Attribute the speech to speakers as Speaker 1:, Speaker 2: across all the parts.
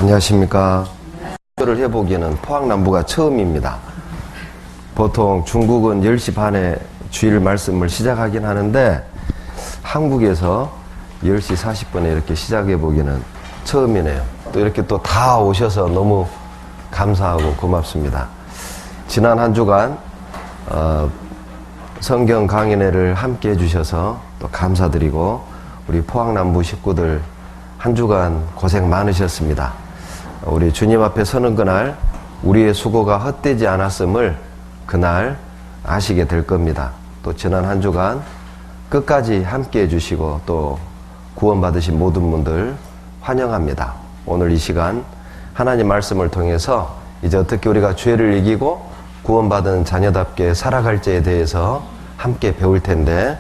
Speaker 1: 안녕하십니까. 를 해보기에는 포항남부가 처음입니다. 보통 중국은 10시 반에 주일 말씀을 시작하긴 하는데 한국에서 10시 40분에 이렇게 시작해보기는 처음이네요. 또 이렇게 또 다 오셔서 너무 감사하고 고맙습니다. 지난 한 주간 성경 강연회를 함께 해주셔서 또 감사드리고 우리 포항남부 식구들 한 주간 고생 많으셨습니다. 우리 주님 앞에 서는 그날 우리의 수고가 헛되지 않았음을 그날 아시게 될 겁니다. 또 지난 한 주간 끝까지 함께 해주시고 또 구원받으신 모든 분들 환영합니다. 오늘 이 시간 하나님 말씀을 통해서 이제 어떻게 우리가 죄를 이기고 구원받은 자녀답게 살아갈지에 대해서 함께 배울 텐데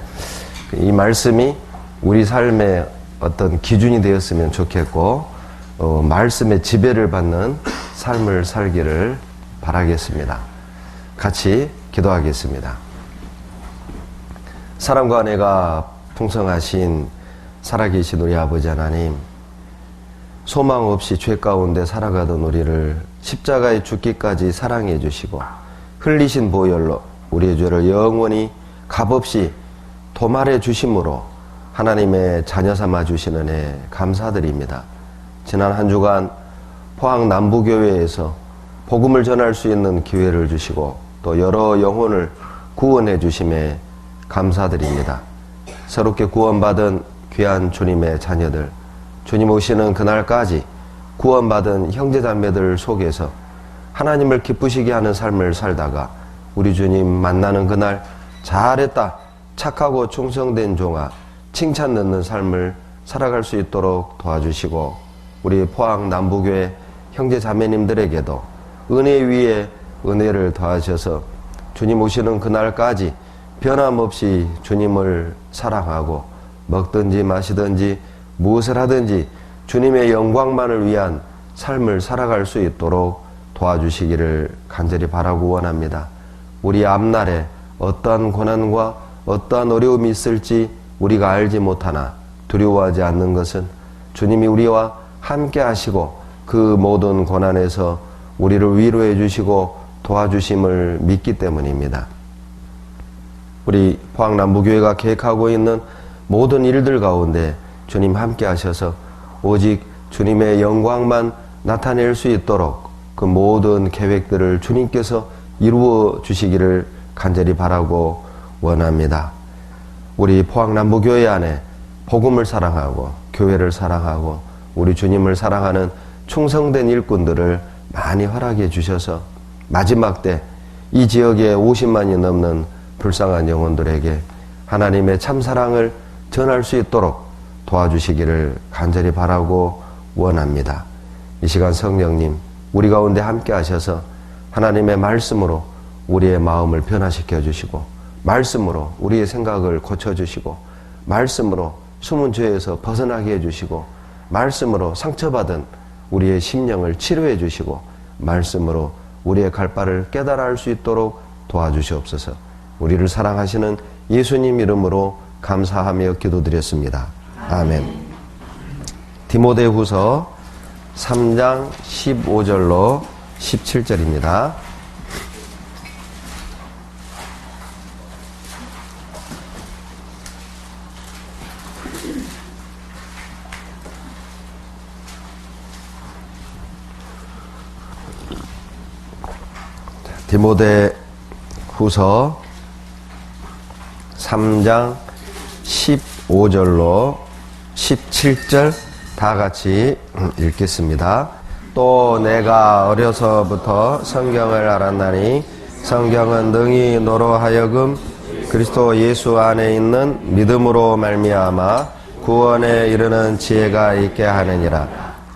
Speaker 1: 이 말씀이 우리 삶의 어떤 기준이 되었으면 좋겠고 말씀의 지배를 받는 삶을 살기를 바라겠습니다. 같이 기도하겠습니다. 사랑과 은혜가 풍성하신 살아계신 우리 아버지 하나님, 소망 없이 죄 가운데 살아가던 우리를 십자가에 죽기까지 사랑해 주시고 흘리신 보혈로 우리의 죄를 영원히 값없이 도말해 주심으로 하나님의 자녀 삼아 주시는 은혜 감사드립니다. 지난 한 주간 포항 남부교회에서 복음을 전할 수 있는 기회를 주시고 또 여러 영혼을 구원해 주심에 감사드립니다. 새롭게 구원받은 귀한 주님의 자녀들, 주님 오시는 그날까지 구원받은 형제자매들 속에서 하나님을 기쁘시게 하는 삶을 살다가 우리 주님 만나는 그날 잘했다, 착하고 충성된 종아, 칭찬 넣는 삶을 살아갈 수 있도록 도와주시고 우리 포항 남부교회 형제자매님들에게도 은혜 위에 은혜를 더하셔서 주님 오시는 그날까지 변함없이 주님을 사랑하고 먹든지 마시든지 무엇을 하든지 주님의 영광만을 위한 삶을 살아갈 수 있도록 도와주시기를 간절히 바라고 원합니다. 우리 앞날에 어떠한 고난과 어떠한 어려움이 있을지 우리가 알지 못하나 두려워하지 않는 것은 주님이 우리와 함께 하시고 그 모든 고난에서 우리를 위로해 주시고 도와주심을 믿기 때문입니다. 우리 포항남부교회가 계획하고 있는 모든 일들 가운데 주님 함께 하셔서 오직 주님의 영광만 나타낼 수 있도록 그 모든 계획들을 주님께서 이루어 주시기를 간절히 바라고 원합니다. 우리 포항남부교회 안에 복음을 사랑하고 교회를 사랑하고 우리 주님을 사랑하는 충성된 일꾼들을 많이 허락해 주셔서 마지막 때 이 지역에 50만이 넘는 불쌍한 영혼들에게 하나님의 참사랑을 전할 수 있도록 도와주시기를 간절히 바라고 원합니다. 이 시간 성령님 우리 가운데 함께 하셔서 하나님의 말씀으로 우리의 마음을 변화시켜 주시고 말씀으로 우리의 생각을 고쳐주시고 말씀으로 숨은 죄에서 벗어나게 해주시고 말씀으로 상처받은 우리의 심령을 치료해 주시고 말씀으로 우리의 갈 바를 깨달아 할 수 있도록 도와주시옵소서. 우리를 사랑하시는 예수님 이름으로 감사하며 기도드렸습니다. 아멘. 디모데후서 3장 15절로 17절입니다. 디모데후서 3장 15절로 17절 다 같이 읽겠습니다. 또 내가 어려서부터 성경을 알았나니 성경은 능히 너로 하여금 그리스도 예수 안에 있는 믿음으로 말미암아 구원에 이르는 지혜가 있게 하느니라.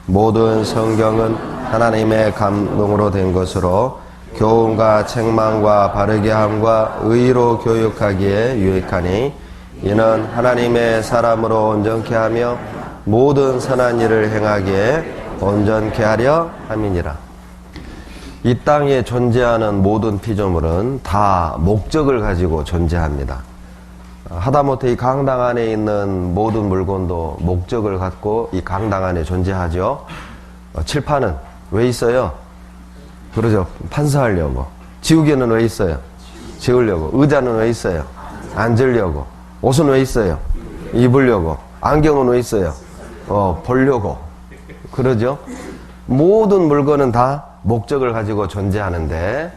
Speaker 1: 모든 성경은 하나님의 감동으로 된 것으로 교훈과 책망과 바르게 함과 의로 교육하기에 유익하니 이는 하나님의 사람으로 온전케 하며 모든 선한 일을 행하기에 온전케 하려 함이니라. 이 땅에 존재하는 모든 피조물은 다 목적을 가지고 존재합니다. 하다못해 이 강당 안에 있는 모든 물건도 목적을 갖고 이 강당 안에 존재하죠. 칠판은 왜 있어요? 그러죠. 판사하려고. 지우개는 왜 있어요? 지우려고. 의자는 왜 있어요? 앉으려고. 옷은 왜 있어요? 입으려고. 안경은 왜 있어요? 보려고. 그러죠. 모든 물건은 다 목적을 가지고 존재하는데,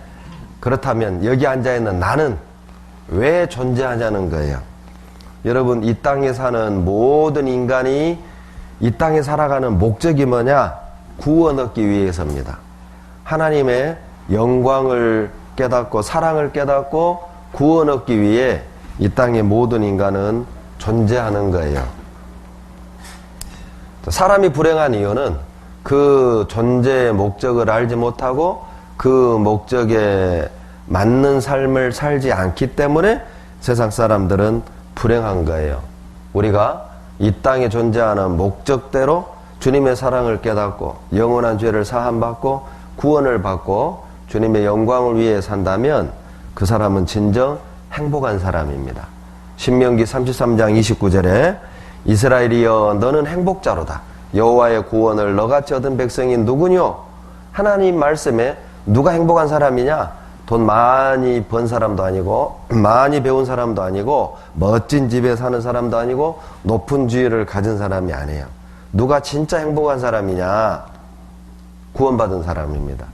Speaker 1: 그렇다면 여기 앉아있는 나는 왜 존재하냐는 거예요. 여러분, 이 땅에 사는 모든 인간이 이 땅에 살아가는 목적이 뭐냐? 구원 얻기 위해서입니다. 하나님의 영광을 깨닫고 사랑을 깨닫고 구원 얻기 위해 이 땅의 모든 인간은 존재하는 거예요. 사람이 불행한 이유는 그 존재의 목적을 알지 못하고 그 목적에 맞는 삶을 살지 않기 때문에 세상 사람들은 불행한 거예요. 우리가 이 땅에 존재하는 목적대로 주님의 사랑을 깨닫고 영원한 죄를 사함받고 구원을 받고 주님의 영광을 위해 산다면 그 사람은 진정 행복한 사람입니다. 신명기 33장 29절에 이스라엘이여 너는 행복자로다. 여호와의 구원을 너같이 얻은 백성이 누구뇨? 하나님 말씀에 누가 행복한 사람이냐? 돈 많이 번 사람도 아니고 많이 배운 사람도 아니고 멋진 집에 사는 사람도 아니고 높은 지위를 가진 사람이 아니에요. 누가 진짜 행복한 사람이냐? 구원받은 사람입니다.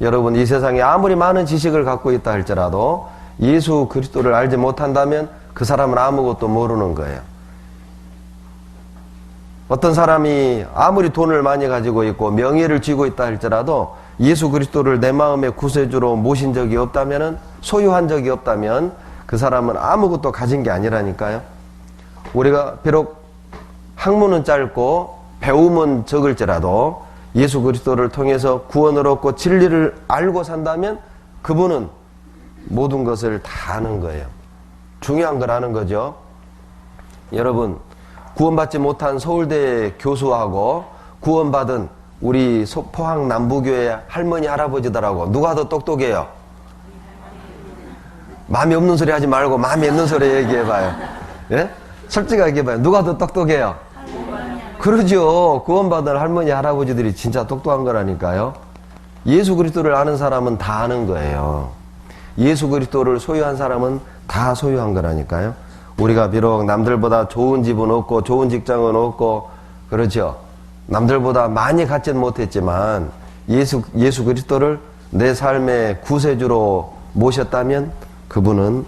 Speaker 1: 여러분, 이 세상에 아무리 많은 지식을 갖고 있다 할지라도 예수 그리스도를 알지 못한다면 그 사람은 아무것도 모르는 거예요. 어떤 사람이 아무리 돈을 많이 가지고 있고 명예를 쥐고 있다 할지라도 예수 그리스도를 내 마음의 구세주로 모신 적이 없다면, 소유한 적이 없다면 그 사람은 아무것도 가진 게 아니라니까요. 우리가 비록 학문은 짧고 배움은 적을지라도 예수 그리스도를 통해서 구원을 얻고 진리를 알고 산다면 그분은 모든 것을 다 아는 거예요. 중요한 걸 아는 거죠. 여러분, 구원받지 못한 서울대 교수하고 구원받은 우리 포항 남부교회 할머니 할아버지들하고 누가 더 똑똑해요? 마음이 없는 소리 하지 말고 마음이 있는 소리 얘기해봐요. 예? 솔직하게 얘기해봐요. 누가 더 똑똑해요? 그러죠. 구원받은 할머니 할아버지들이 진짜 똑똑한 거라니까요. 예수 그리스도를 아는 사람은 다 아는 거예요. 예수 그리스도를 소유한 사람은 다 소유한 거라니까요. 우리가 비록 남들보다 좋은 집은 없고 좋은 직장은 없고 그렇죠. 남들보다 많이 갖지는 못했지만 예수 그리스도를 내 삶의 구세주로 모셨다면 그분은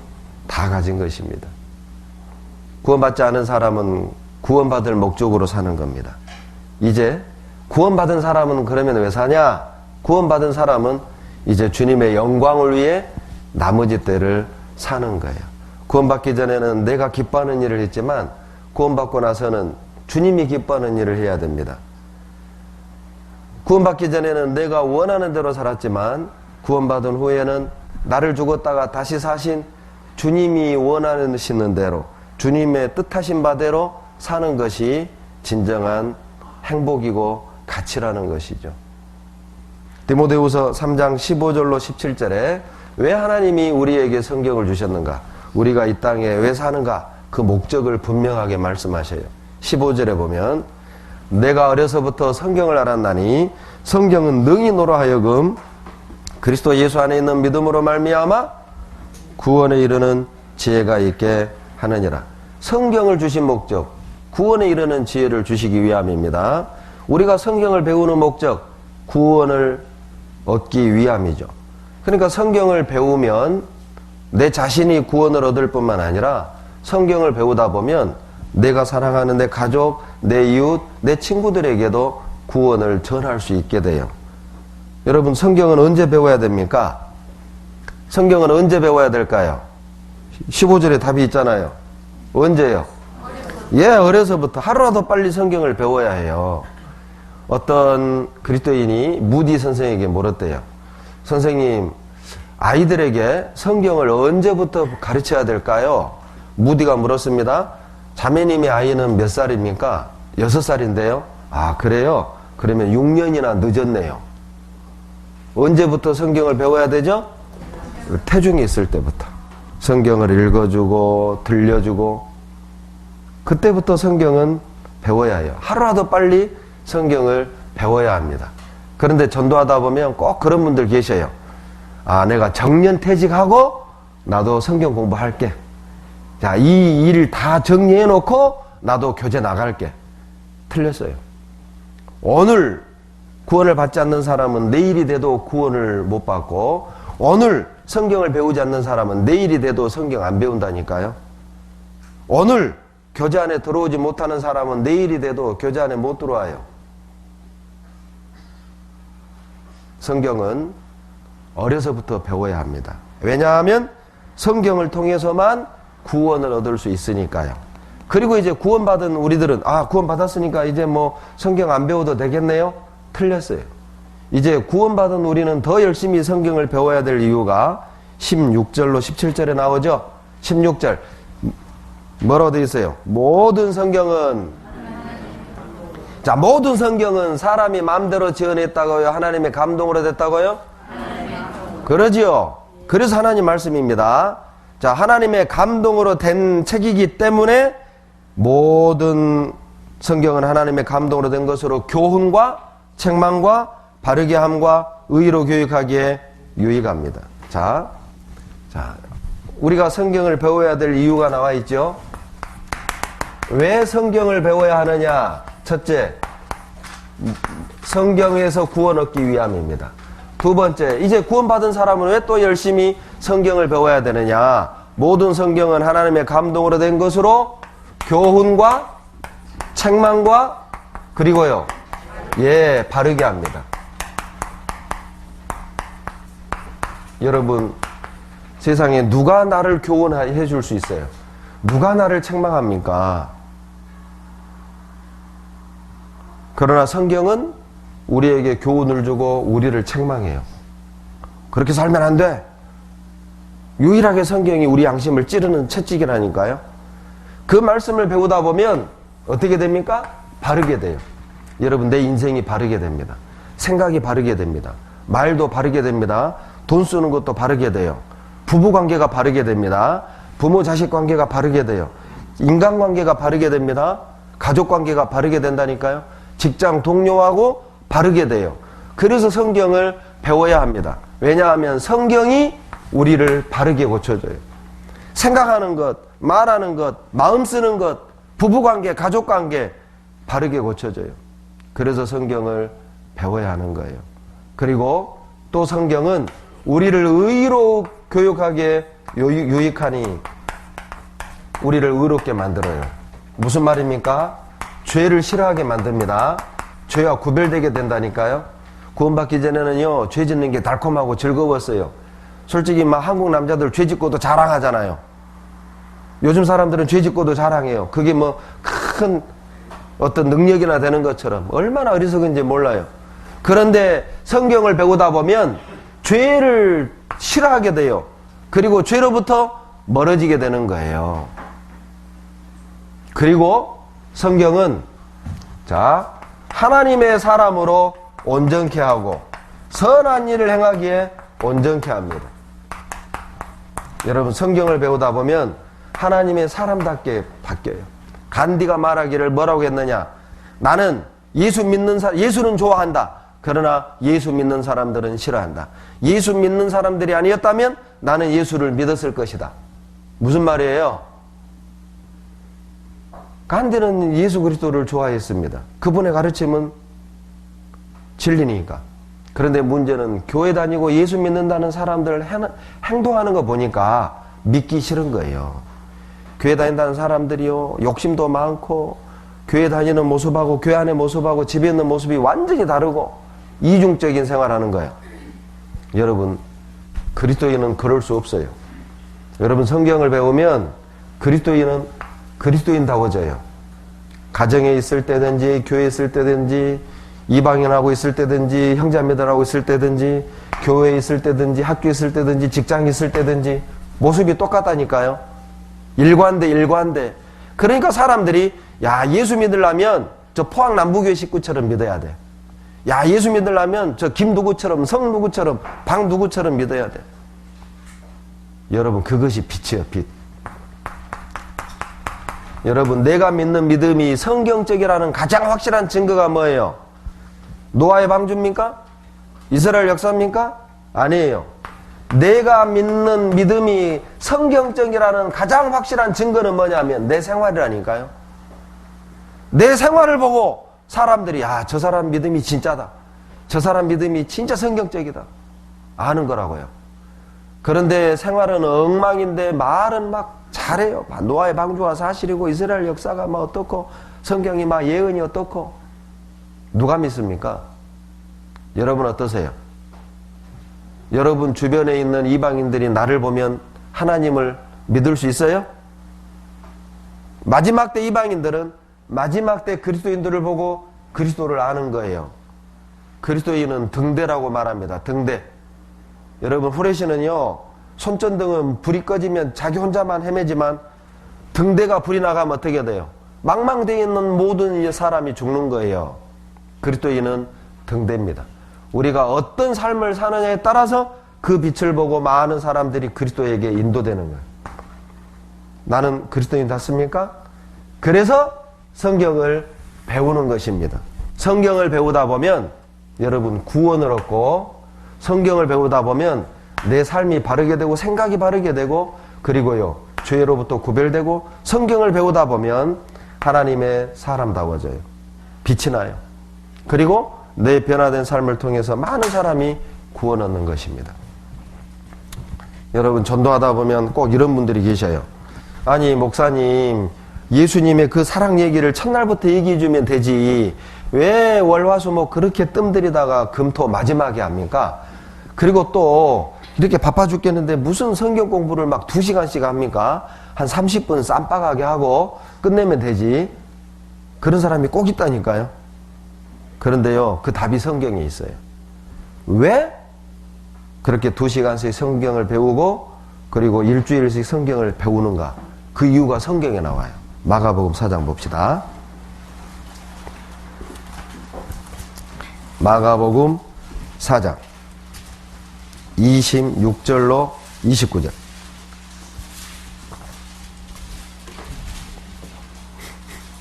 Speaker 1: 다 가진 것입니다. 구원받지 않은 사람은 구원받을 목적으로 사는 겁니다. 이제 구원받은 사람은 그러면 왜 사냐? 구원받은 사람은 이제 주님의 영광을 위해 나머지 때를 사는 거예요. 구원받기 전에는 내가 기뻐하는 일을 했지만 구원받고 나서는 주님이 기뻐하는 일을 해야 됩니다. 구원받기 전에는 내가 원하는 대로 살았지만 구원받은 후에는 나를 죽었다가 다시 사신 주님이 원하시는 대로 주님의 뜻하신 바대로 사는 것이 진정한 행복이고 가치라는 것이죠. 디모데후서 3장 15절로 17절에 왜 하나님이 우리에게 성경을 주셨는가? 우리가 이 땅에 왜 사는가? 그 목적을 분명하게 말씀하셔요. 15절에 보면 내가 어려서부터 성경을 알았나니 성경은 능히 너로 하여금 그리스도 예수 안에 있는 믿음으로 말미암아 구원에 이르는 지혜가 있게 하느니라. 성경을 주신 목적, 구원에 이르는 지혜를 주시기 위함입니다. 우리가 성경을 배우는 목적, 구원을 얻기 위함이죠. 그러니까 성경을 배우면 내 자신이 구원을 얻을 뿐만 아니라 성경을 배우다 보면 내가 사랑하는 내 가족, 내 이웃, 내 친구들에게도 구원을 전할 수 있게 돼요. 여러분, 성경은 언제 배워야 됩니까? 성경은 언제 배워야 될까요? 15절에 답이 있잖아요. 언제요? 어려서부터. 하루라도 빨리 성경을 배워야 해요. 어떤 그리스도인이 무디 선생에게 물었대요. 선생님, 아이들에게 성경을 언제부터 가르쳐야 될까요? 무디가 물었습니다. 자매님의 아이는 몇 살입니까? 6살인데요. 아, 그래요? 그러면 6년이나 늦었네요. 언제부터 성경을 배워야 되죠? 태중이 있을 때부터. 성경을 읽어주고 들려주고 그때부터 성경은 배워야 해요. 하루라도 빨리 성경을 배워야 합니다. 그런데 전도하다 보면 꼭 그런 분들 계셔요. 아, 내가 정년퇴직하고 나도 성경 공부할게. 자, 이 일 다 정리해 놓고 나도 교제 나갈게. 틀렸어요. 오늘 구원을 받지 않는 사람은 내일이 돼도 구원을 못 받고, 오늘 성경을 배우지 않는 사람은 내일이 돼도 성경 안 배운다니까요. 오늘 교제 안에 들어오지 못하는 사람은 내일이 돼도 교제 안에 못 들어와요. 성경은 어려서부터 배워야 합니다. 왜냐하면 성경을 통해서만 구원을 얻을 수 있으니까요. 그리고 이제 구원받은 우리들은 구원받았으니까 이제 뭐 성경 안 배워도 되겠네요? 틀렸어요. 이제 구원받은 우리는 더 열심히 성경을 배워야 될 이유가 16절로 17절에 나오죠? 16절 뭐라고 되어 있어요? 모든 성경은 모든 성경은 사람이 마음대로 지어냈다고요? 하나님의 감동으로 됐다고요? 그러지요. 그래서 하나님 말씀입니다. 자, 하나님의 감동으로 된 책이기 때문에 모든 성경은 하나님의 감동으로 된 것으로 교훈과 책망과 바르게 함과 의로 교육하기에 유익합니다. 자, 우리가 성경을 배워야 될 이유가 나와 있죠. 왜 성경을 배워야 하느냐? 첫째, 성경에서 구원 얻기 위함입니다. 두 번째, 이제 구원받은 사람은 왜 또 열심히 성경을 배워야 되느냐? 모든 성경은 하나님의 감동으로 된 것으로 교훈과 책망과 그리고요, 바르게 합니다. 여러분, 세상에 누가 나를 교훈해 줄 수 있어요? 누가 나를 책망합니까? 그러나 성경은 우리에게 교훈을 주고 우리를 책망해요. 그렇게 살면 안 돼. 유일하게 성경이 우리 양심을 찌르는 채찍이라니까요. 그 말씀을 배우다 보면 어떻게 됩니까? 바르게 돼요. 여러분, 내 인생이 바르게 됩니다. 생각이 바르게 됩니다. 말도 바르게 됩니다. 돈 쓰는 것도 바르게 돼요. 부부관계가 바르게 됩니다. 부모 자식 관계가 바르게 돼요. 인간관계가 바르게 됩니다. 가족관계가 바르게 된다니까요. 직장 동료하고 바르게 돼요. 그래서 성경을 배워야 합니다. 왜냐하면 성경이 우리를 바르게 고쳐줘요. 생각하는 것, 말하는 것, 마음 쓰는 것, 부부관계, 가족관계 바르게 고쳐줘요. 그래서 성경을 배워야 하는 거예요. 그리고 또 성경은 우리를 의로 교육하기에 유익하니 우리를 의롭게 만들어요. 무슨 말입니까? 죄를 싫어하게 만듭니다. 죄와 구별되게 된다니까요. 구원받기 전에는요, 죄 짓는 게 달콤하고 즐거웠어요. 솔직히 한국 남자들 죄 짓고도 자랑하잖아요. 요즘 사람들은 죄 짓고도 자랑해요. 그게 큰 어떤 능력이나 되는 것처럼 얼마나 어리석은지 몰라요. 그런데 성경을 배우다 보면 죄를 싫어하게 돼요. 그리고 죄로부터 멀어지게 되는 거예요. 그리고 성경은 하나님의 사람으로 온전케 하고 선한 일을 행하기에 온전케 합니다. 여러분, 성경을 배우다 보면 하나님의 사람답게 바뀌어요. 간디가 말하기를 뭐라고 했느냐? 나는 예수는 좋아한다. 그러나 예수 믿는 사람들은 싫어한다. 예수 믿는 사람들이 아니었다면 나는 예수를 믿었을 것이다. 무슨 말이에요? 간디는 예수 그리스도를 좋아했습니다. 그분의 가르침은 진리니까. 그런데 문제는 교회 다니고 예수 믿는다는 사람들 행동하는 거 보니까 믿기 싫은 거예요. 교회 다닌다는 사람들이요, 욕심도 많고 교회 다니는 모습하고 교회 안의 모습하고 집에 있는 모습이 완전히 다르고 이중적인 생활하는 거예요. 여러분, 그리스도인은 그럴 수 없어요. 여러분, 성경을 배우면 그리스도인은 그리스도인다워져요. 가정에 있을 때든지 교회에 있을 때든지 이방인하고 있을 때든지 형제자매들하고 있을 때든지 교회에 있을 때든지 학교에 있을 때든지 직장에 있을 때든지 모습이 똑같다니까요. 일관돼. 그러니까 사람들이 예수 믿으려면 저 포항 남부교회 식구처럼 믿어야 돼. 예수 믿으려면 저 김 누구처럼 성 누구처럼 방 누구처럼 믿어야 돼. 여러분, 그것이 빛이에요, 빛. 여러분, 내가 믿는 믿음이 성경적이라는 가장 확실한 증거가 뭐예요? 노아의 방주입니까? 이스라엘 역사입니까? 아니에요. 내가 믿는 믿음이 성경적이라는 가장 확실한 증거는 뭐냐면 내 생활이라니까요. 내 생활을 보고 사람들이 저 사람 믿음이 진짜다. 저 사람 믿음이 진짜 성경적이다. 아는 거라고요. 그런데 생활은 엉망인데 말은 막 잘해요. 노아의 방주가 사실이고 이스라엘 역사가 막 어떻고 성경이 막 예언이 어떻고. 누가 믿습니까? 여러분 어떠세요? 여러분 주변에 있는 이방인들이 나를 보면 하나님을 믿을 수 있어요? 마지막 때 이방인들은 마지막 때 그리스도인들을 보고 그리스도를 아는 거예요. 그리스도인은 등대라고 말합니다. 등대. 여러분 후레쉬는요, 손전등은 불이 꺼지면 자기 혼자만 헤매지만 등대가 불이 나가면 어떻게 돼요? 망망대해 있는 모든 사람이 죽는 거예요. 그리스도인은 등대입니다. 우리가 어떤 삶을 사느냐에 따라서 그 빛을 보고 많은 사람들이 그리스도에게 인도되는 거예요. 나는 그리스도인 맞습니까? 그래서 성경을 배우는 것입니다. 성경을 배우다 보면 여러분 구원을 얻고, 성경을 배우다 보면 내 삶이 바르게 되고 생각이 바르게 되고, 그리고요 죄로부터 구별되고, 성경을 배우다 보면 하나님의 사람다워져요. 빛이 나요. 그리고 내 변화된 삶을 통해서 많은 사람이 구원 얻는 것입니다. 여러분 전도하다 보면 꼭 이런 분들이 계셔요. 아니 목사님, 예수님의 그 사랑 얘기를 첫날부터 얘기해 주면 되지 왜 월화수목 그렇게 뜸들이다가 금토 마지막에 합니까? 그리고 또 이렇게 바빠 죽겠는데 무슨 성경 공부를 막 2시간씩 합니까? 한 30분 쌈박하게 하고 끝내면 되지. 그런 사람이 꼭 있다니까요. 그런데요, 그 답이 성경에 있어요. 왜 그렇게 2시간씩 성경을 배우고 그리고 일주일씩 성경을 배우는가? 그 이유가 성경에 나와요. 마가복음 4장 봅시다. 마가복음 4장 26절로 29절.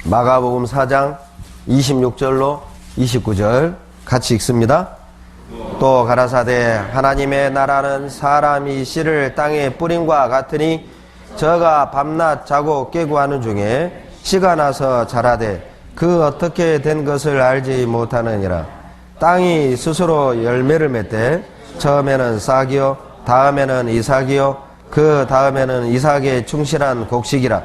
Speaker 1: 마가복음 4장 26절로 29절 같이 읽습니다. 또 가라사대 하나님의 나라는 사람이 씨를 땅에 뿌림과 같으니 저가 밤낮 자고 깨고 하는 중에 씨가 나서 자라되 그 어떻게 된 것을 알지 못하느니라. 땅이 스스로 열매를 맺되 처음에는 싹이요 다음에는 이삭이요 그 다음에는 이삭의 충실한 곡식이라.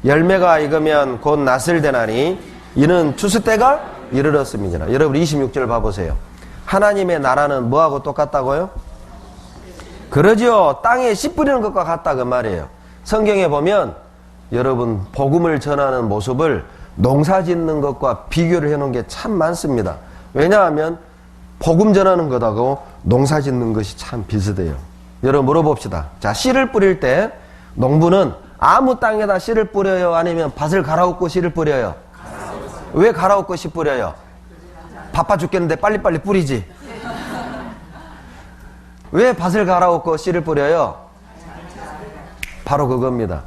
Speaker 1: 열매가 익으면 곧 낫을 되나니 이는 추수 때가 이르렀음이니라. 여러분 26절 봐보세요. 하나님의 나라는 뭐하고 똑같다고요? 그러죠. 땅에 씨 뿌리는 것과 같다 그 말이에요. 성경에 보면 여러분 복음을 전하는 모습을 농사 짓는 것과 비교를 해놓은 게 참 많습니다. 왜냐하면 복음 전하는 것하고 농사 짓는 것이 참 비슷해요. 여러분 물어봅시다. 자, 씨를 뿌릴 때 농부는 아무 땅에다 씨를 뿌려요? 아니면 밭을 갈아엎고 씨를 뿌려요? 왜 갈아엎고 씨 뿌려요? 바빠 죽겠는데 빨리빨리 뿌리지. 왜 밭을 갈아엎고 씨를 뿌려요? 바로 그겁니다.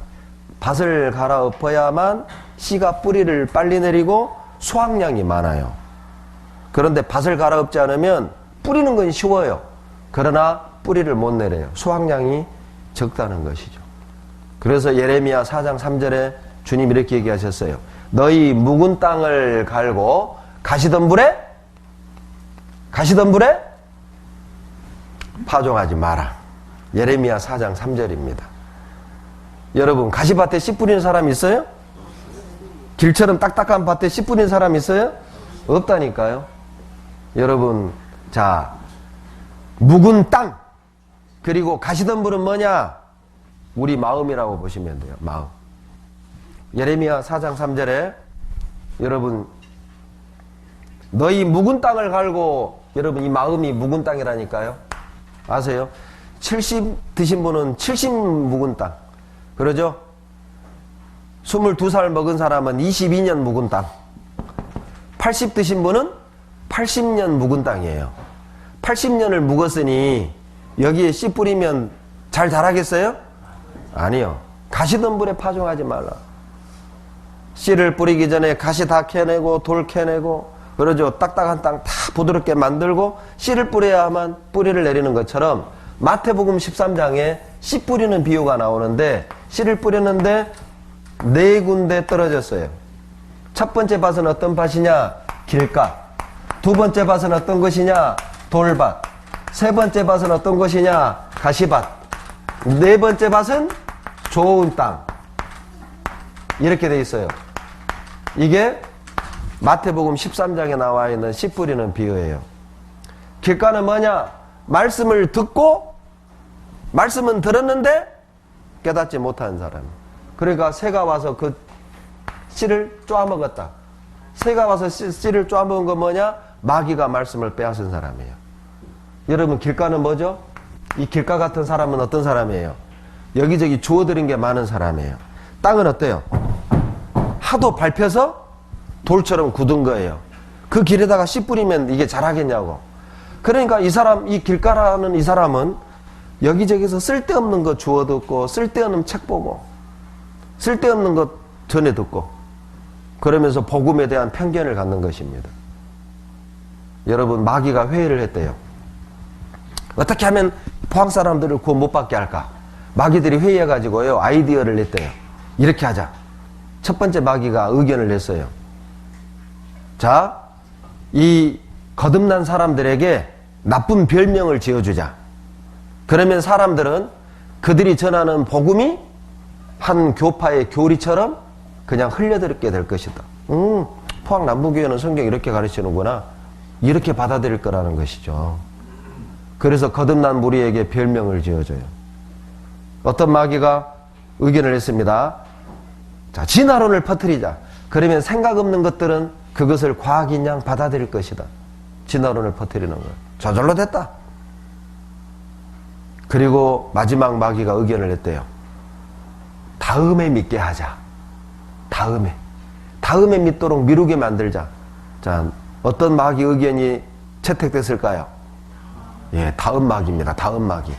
Speaker 1: 밭을 갈아엎어야만 씨가 뿌리를 빨리 내리고 수확량이 많아요. 그런데 밭을 갈아엎지 않으면 뿌리는 건 쉬워요. 그러나 뿌리를 못 내려요. 수확량이 적다는 것이죠. 그래서 예레미야 4장 3절에 주님 이렇게 얘기하셨어요. 너희 묵은 땅을 갈고 가시던 불에 파종하지 마라. 예레미야 4장 3절입니다. 여러분 가시밭에 씨 뿌리는 사람 있어요? 길처럼 딱딱한 밭에 씨 뿌리는 사람 있어요? 없다니까요. 여러분 자, 묵은 땅 그리고 가시던 불은 뭐냐? 우리 마음이라고 보시면 돼요. 마음. 예레미야 4장 3절에 여러분 너희 묵은 땅을 갈고, 여러분 이 마음이 묵은 땅이라니까요. 아세요? 70 드신 분은 70 묵은 땅 그러죠? 22살 먹은 사람은 22년 묵은 땅, 80 드신 분은 80년 묵은 땅이에요. 80년을 묵었으니 여기에 씨 뿌리면 잘 자라겠어요? 아니요. 가시덤불에 파종하지 말라. 씨를 뿌리기 전에 가시 다 캐내고 돌 캐내고 그러죠. 딱딱한 땅 다 부드럽게 만들고 씨를 뿌려야만 뿌리를 내리는 것처럼 마태복음 13장에 씨 뿌리는 비유가 나오는데 씨를 뿌렸는데 4군데 떨어졌어요. 첫 번째 밭은 어떤 밭이냐? 길가. 두 번째 밭은 어떤 것이냐? 돌밭. 세 번째 밭은 어떤 것이냐? 가시밭. 네 번째 밭은 좋은 땅. 이렇게 돼 있어요. 이게 마태복음 13장에 나와 있는 씨 뿌리는 비유예요. 길가는 뭐냐? 말씀을 듣고 말씀은 들었는데 깨닫지 못한 사람. 그러니까 새가 와서 그 씨를 쪼아먹었다. 새가 와서 씨를 쪼아먹은 건 뭐냐? 마귀가 말씀을 빼앗은 사람이에요. 여러분, 길가는 뭐죠? 이 길가 같은 사람은 어떤 사람이에요? 여기저기 주워들인 게 많은 사람이에요. 땅은 어때요? 하도 밟혀서 돌처럼 굳은 거예요. 그 길에다가 씨 뿌리면 이게 자라겠냐고. 그러니까 이 사람, 이 길가라는 이 사람은 여기저기서 쓸데없는 거 주워 듣고, 쓸데없는 책 보고, 쓸데없는 것 전해 듣고, 그러면서 복음에 대한 편견을 갖는 것입니다. 여러분, 마귀가 회의를 했대요. 어떻게 하면 포항 사람들을 구원 못 받게 할까? 마귀들이 회의해가지고요, 아이디어를 냈대요. 이렇게 하자. 첫 번째 마귀가 의견을 냈어요. 자, 이 거듭난 사람들에게 나쁜 별명을 지어주자. 그러면 사람들은 그들이 전하는 복음이 한 교파의 교리처럼 그냥 흘려들게 될 것이다. 포항 남부교회는 성경 이렇게 가르치는구나. 이렇게 받아들일 거라는 것이죠. 그래서 거듭난 무리에게 별명을 지어줘요. 어떤 마귀가 의견을 했습니다. 자, 진화론을 퍼뜨리자. 그러면 생각 없는 것들은 그것을 과학인 양 받아들일 것이다. 진화론을 퍼뜨리는 거예요. 저절로 됐다. 그리고 마지막 마귀가 의견을 냈대요. 다음에 믿게 하자. 다음에 믿도록 미루게 만들자. 자, 어떤 마귀 의견이 채택됐을까요? 예, 다음 마귀입니다. 다음 마귀.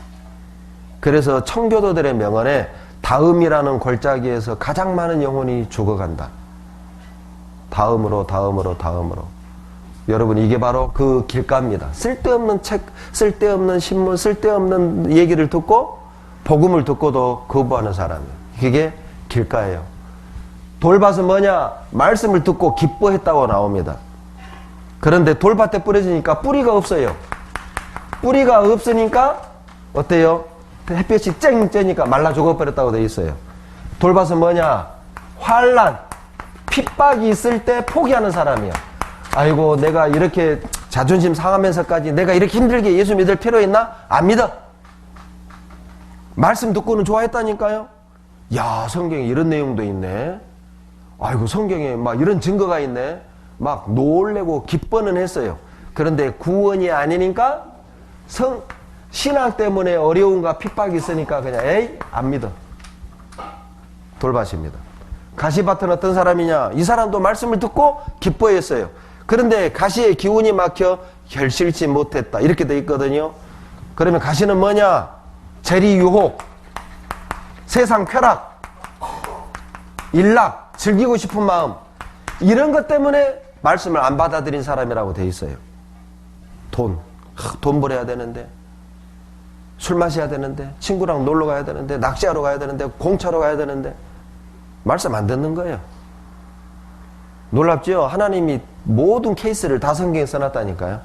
Speaker 1: 그래서 청교도들의 명언에 다음이라는 골짜기에서 가장 많은 영혼이 죽어간다. 다음으로. 여러분, 이게 바로 그 길가입니다. 쓸데없는 책, 쓸데없는 신문, 쓸데없는 얘기를 듣고 복음을 듣고도 거부하는 사람이에요. 그게 길가예요. 돌밭은 뭐냐? 말씀을 듣고 기뻐했다고 나옵니다. 그런데 돌밭에 뿌려지니까 뿌리가 없어요. 뿌리가 없으니까 어때요? 햇볕이 쨍 쬐니까 말라 죽어버렸다고 돼 있어요. 돌밭은 뭐냐? 환난, 핍박이 있을 때 포기하는 사람이야. 아이고, 내가 이렇게 자존심 상하면서까지 내가 이렇게 힘들게 예수 믿을 필요 있나? 안 믿어. 말씀 듣고는 좋아했다니까요. 야, 성경에 이런 내용도 있네. 아이고, 성경에 막 이런 증거가 있네. 막 놀래고 기뻐는 했어요. 그런데 구원이 아니니까 신앙 때문에 어려움과 핍박이 있으니까 그냥 에이, 안 믿어. 돌밭입니다. 가시밭은 어떤 사람이냐? 이 사람도 말씀을 듣고 기뻐했어요. 그런데 가시의 기운이 막혀 결실치 못했다. 이렇게 돼 있거든요. 그러면 가시는 뭐냐? 재리 유혹, 세상 쾌락, 일락, 즐기고 싶은 마음, 이런 것 때문에 말씀을 안 받아들인 사람이라고 돼 있어요. 돈 벌어야 되는데, 술 마셔야 되는데, 친구랑 놀러 가야 되는데, 낚시하러 가야 되는데, 공차로 가야 되는데 말씀 안 듣는 거예요. 놀랍죠? 하나님이 모든 케이스를 다 성경에 써놨다니까요.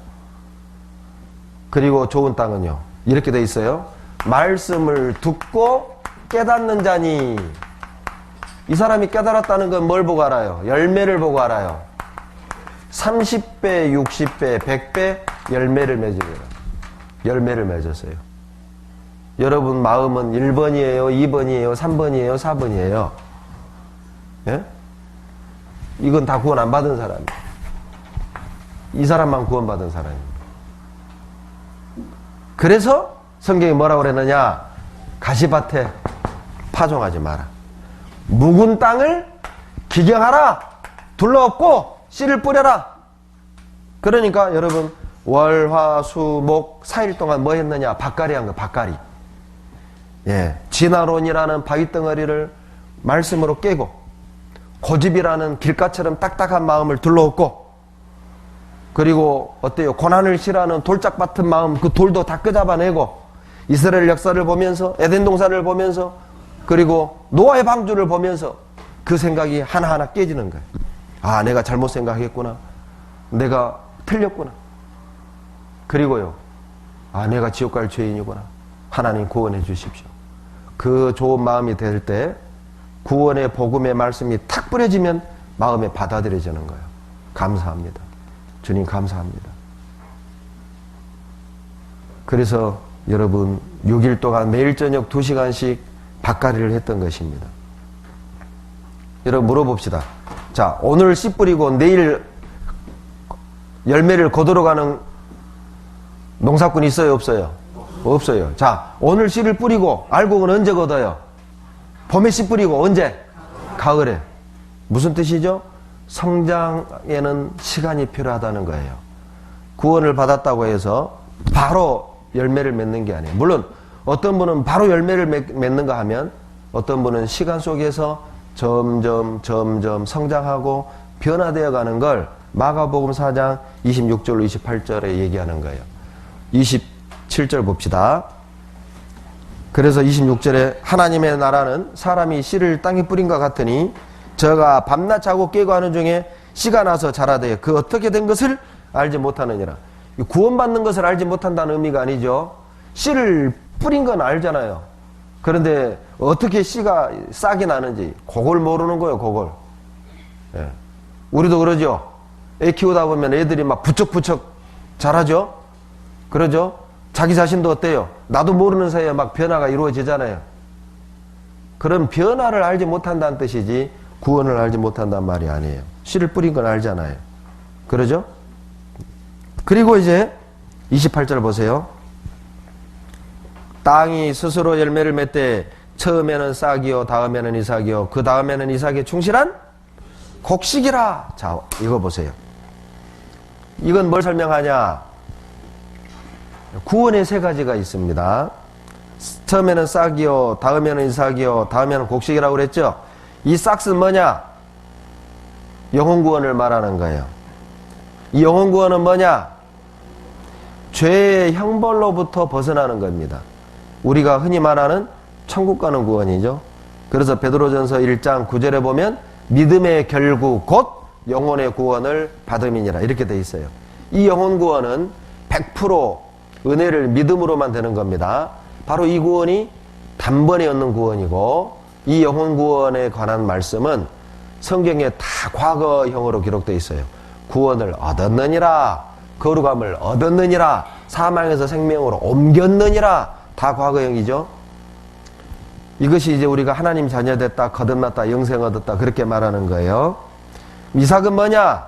Speaker 1: 그리고 좋은 땅은요, 이렇게 돼 있어요. 말씀을 듣고 깨닫는 자니. 이 사람이 깨달았다는 건 뭘 보고 알아요? 열매를 보고 알아요. 30배, 60배, 100배 열매를 맺으래요. 열매를 맺었어요. 여러분 마음은 1번이에요, 2번이에요, 3번이에요, 4번이에요. 예? 이건 다 구원 안 받은 사람이에요. 이 사람만 구원받은 사람입니다. 그래서 성경이 뭐라고 그랬느냐? 가시밭에 파종하지 마라. 묵은 땅을 기경하라. 둘러엎고 씨를 뿌려라. 그러니까 여러분, 월, 화, 수, 목 4일 동안 뭐 했느냐? 밭갈이 한 거, 밭갈이. 예, 진화론이라는 바위덩어리를 말씀으로 깨고, 고집이라는 길가처럼 딱딱한 마음을 둘러엎고, 그리고 어때요? 고난을 싫어하는 돌짝 같은 마음, 그 돌도 다 끄잡아내고, 이스라엘 역사를 보면서, 에덴 동산을 보면서, 그리고 노아의 방주를 보면서 그 생각이 하나하나 깨지는 거예요. 아, 내가 잘못 생각했구나. 내가 틀렸구나. 그리고요, 아, 내가 지옥 갈 죄인이구나. 하나님 구원해 주십시오. 그 좋은 마음이 될 때 구원의 복음의 말씀이 탁 뿌려지면 마음에 받아들여지는 거예요. 감사합니다. 주님 감사합니다. 그래서 여러분 6일 동안 매일 저녁 2시간씩 밭갈이를 했던 것입니다. 여러분 물어봅시다. 자, 오늘 씨 뿌리고 내일 열매를 거두러 가는 농사꾼 있어요, 없어요? 없어요. 자, 오늘 씨를 뿌리고 알곡은 언제 걷어요? 봄에 씨 뿌리고 언제? 가을에. 무슨 뜻이죠? 성장에는 시간이 필요하다는 거예요. 구원을 받았다고 해서 바로 열매를 맺는 게 아니에요. 물론 어떤 분은 바로 열매를 맺는가 하면 어떤 분은 시간 속에서 점점 성장하고 변화되어 가는 걸 마가복음 4장 26절로 28절에 얘기하는 거예요. 27절 봅시다. 그래서 26절에 하나님의 나라는 사람이 씨를 땅에 뿌린 것 같으니 저가 밤낮 자고 깨고 하는 중에 씨가 나서 자라되 그 어떻게 된 것을 알지 못하느니라. 구원받는 것을 알지 못한다는 의미가 아니죠. 씨를 뿌린 건 알잖아요. 그런데 어떻게 씨가 싹이 나는지 그걸 모르는 거예요. 그걸. 예. 우리도 그러죠. 애 키우다 보면 애들이 막 부쩍부쩍 자라죠. 그러죠. 자기 자신도 어때요? 나도 모르는 사이에 막 변화가 이루어지잖아요. 그런 변화를 알지 못한다는 뜻이지 구원을 알지 못한다는 말이 아니에요. 씨를 뿌린 건 알잖아요. 그러죠? 그리고 이제 28절 보세요. 땅이 스스로 열매를 맺되 처음에는 싹이요 다음에는 이삭이요 그 다음에는 이삭의 충실한 곡식이라. 자, 이거 보세요. 이건 뭘 설명하냐? 구원의 세 가지가 있습니다. 처음에는 싹이요 다음에는 이삭이요 다음에는 곡식이라고 그랬죠. 이 싹은 뭐냐? 영혼 구원을 말하는 거예요. 이 영혼 구원은 뭐냐? 죄의 형벌로부터 벗어나는 겁니다. 우리가 흔히 말하는 천국 가는 구원이죠. 그래서 베드로전서 1장 9절에 보면 믿음의 결국 곧 영혼의 구원을 받음이니라 이렇게 돼 있어요. 이 영혼 구원은 100% 은혜를 믿음으로만 되는 겁니다. 바로 이 구원이 단번에 얻는 구원이고 이 영혼 구원에 관한 말씀은 성경에 다 과거형으로 기록되어 있어요. 구원을 얻었느니라, 거룩함을 얻었느니라, 사망에서 생명으로 옮겼느니라, 다 과거형이죠. 이것이 이제 우리가 하나님 자녀 됐다, 거듭났다, 영생 얻었다 그렇게 말하는 거예요. 이삭은 뭐냐?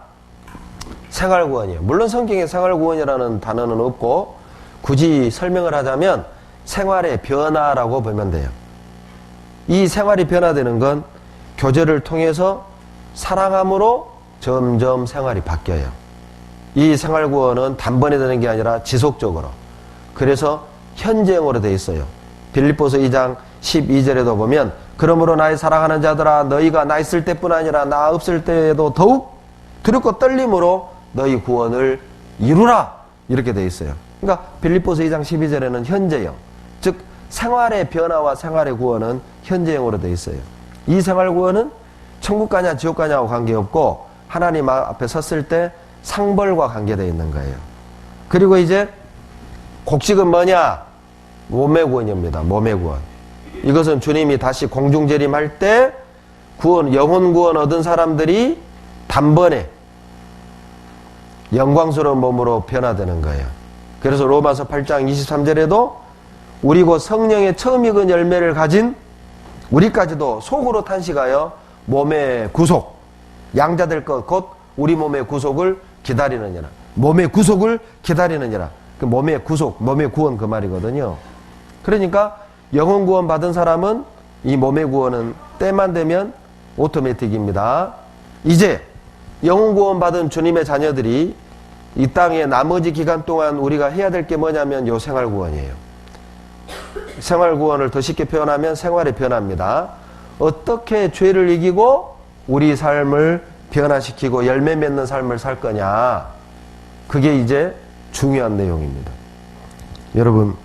Speaker 1: 생활구원이에요. 물론 성경에 생활구원이라는 단어는 없고 굳이 설명을 하자면 생활의 변화라고 보면 돼요. 이 생활이 변화되는 건 교제를 통해서 사랑함으로 점점 생활이 바뀌어요. 이 생활구원은 단번에 되는 게 아니라 지속적으로. 그래서 현재형으로 되어 있어요. 빌립보서 2장 12절에도 보면 그러므로 나의 사랑하는 자들아 너희가 나 있을 때뿐 아니라 나 없을 때에도 더욱 두렵고 떨림으로 너희 구원을 이루라 이렇게 되어 있어요. 그러니까 빌립보서 2장 12절에는 현재형, 즉 생활의 변화와 생활의 구원은 현재형으로 되어 있어요. 이 생활 구원은 천국 가냐 지옥 가냐하고 관계없고 하나님 앞에 섰을 때 상벌과 관계되어 있는 거예요. 그리고 이제 곡식은 뭐냐? 몸의 구원입니다. 몸의 구원. 이것은 주님이 다시 공중재림할 때 구원, 영혼 구원 얻은 사람들이 단번에 영광스러운 몸으로 변화되는 거예요. 그래서 로마서 8장 23절에도 우리 곧 성령의 처음 익은 열매를 가진 우리까지도 속으로 탄식하여 몸의 구속, 양자될 것 곧 우리 몸의 구속을 기다리느니라. 몸의 구속을 기다리느니라. 그 몸의 구속, 몸의 구원 그 말이거든요. 그러니까 영혼 구원 받은 사람은 이 몸의 구원은 때만 되면 오토매틱입니다. 이제 영혼 구원 받은 주님의 자녀들이 이 땅의 나머지 기간 동안 우리가 해야 될 게 뭐냐면 요 생활 구원이에요. 생활 구원을 더 쉽게 표현하면 생활의 변화입니다. 어떻게 죄를 이기고 우리 삶을 변화시키고 열매 맺는 삶을 살 거냐. 그게 이제 중요한 내용입니다. 여러분,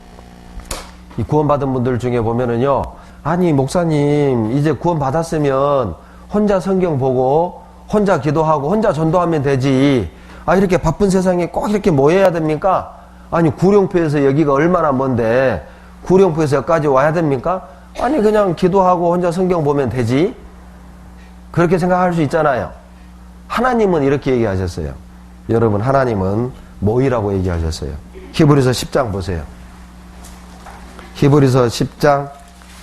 Speaker 1: 이 구원받은 분들 중에 보면은요, 아니 목사님 이제 구원받았으면 혼자 성경 보고 혼자 기도하고 혼자 전도하면 되지, 이렇게 바쁜 세상에 꼭 이렇게 모여야 됩니까? 아니 구룡포에서 여기가 얼마나 먼데 구룡포에서 여기까지 와야 됩니까? 아니 그냥 기도하고 혼자 성경 보면 되지, 그렇게 생각할 수 있잖아요. 하나님은 이렇게 얘기하셨어요. 여러분, 하나님은 모이라고 얘기하셨어요. 히브리서 10장 보세요. 히브리서 10장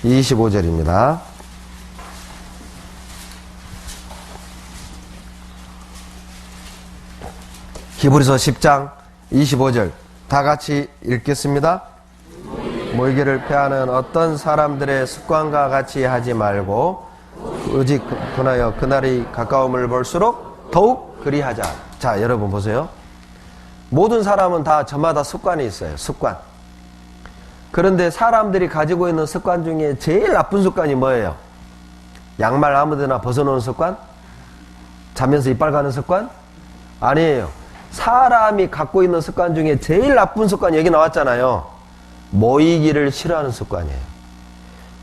Speaker 1: 25절입니다. 히브리서 10장 25절 다 같이 읽겠습니다. 모이기를 패하는 어떤 사람들의 습관과 같이 하지 말고 오직 그나여 그날이 가까움을 볼수록 더욱 그리하자. 자, 여러분 보세요. 모든 사람은 다 저마다 습관이 있어요. 습관. 그런데 사람들이 가지고 있는 습관 중에 제일 나쁜 습관이 뭐예요? 양말 아무데나 벗어놓는 습관? 자면서 이빨 가는 습관? 아니에요. 사람이 갖고 있는 습관 중에 제일 나쁜 습관이 여기 나왔잖아요. 모이기를 싫어하는 습관이에요.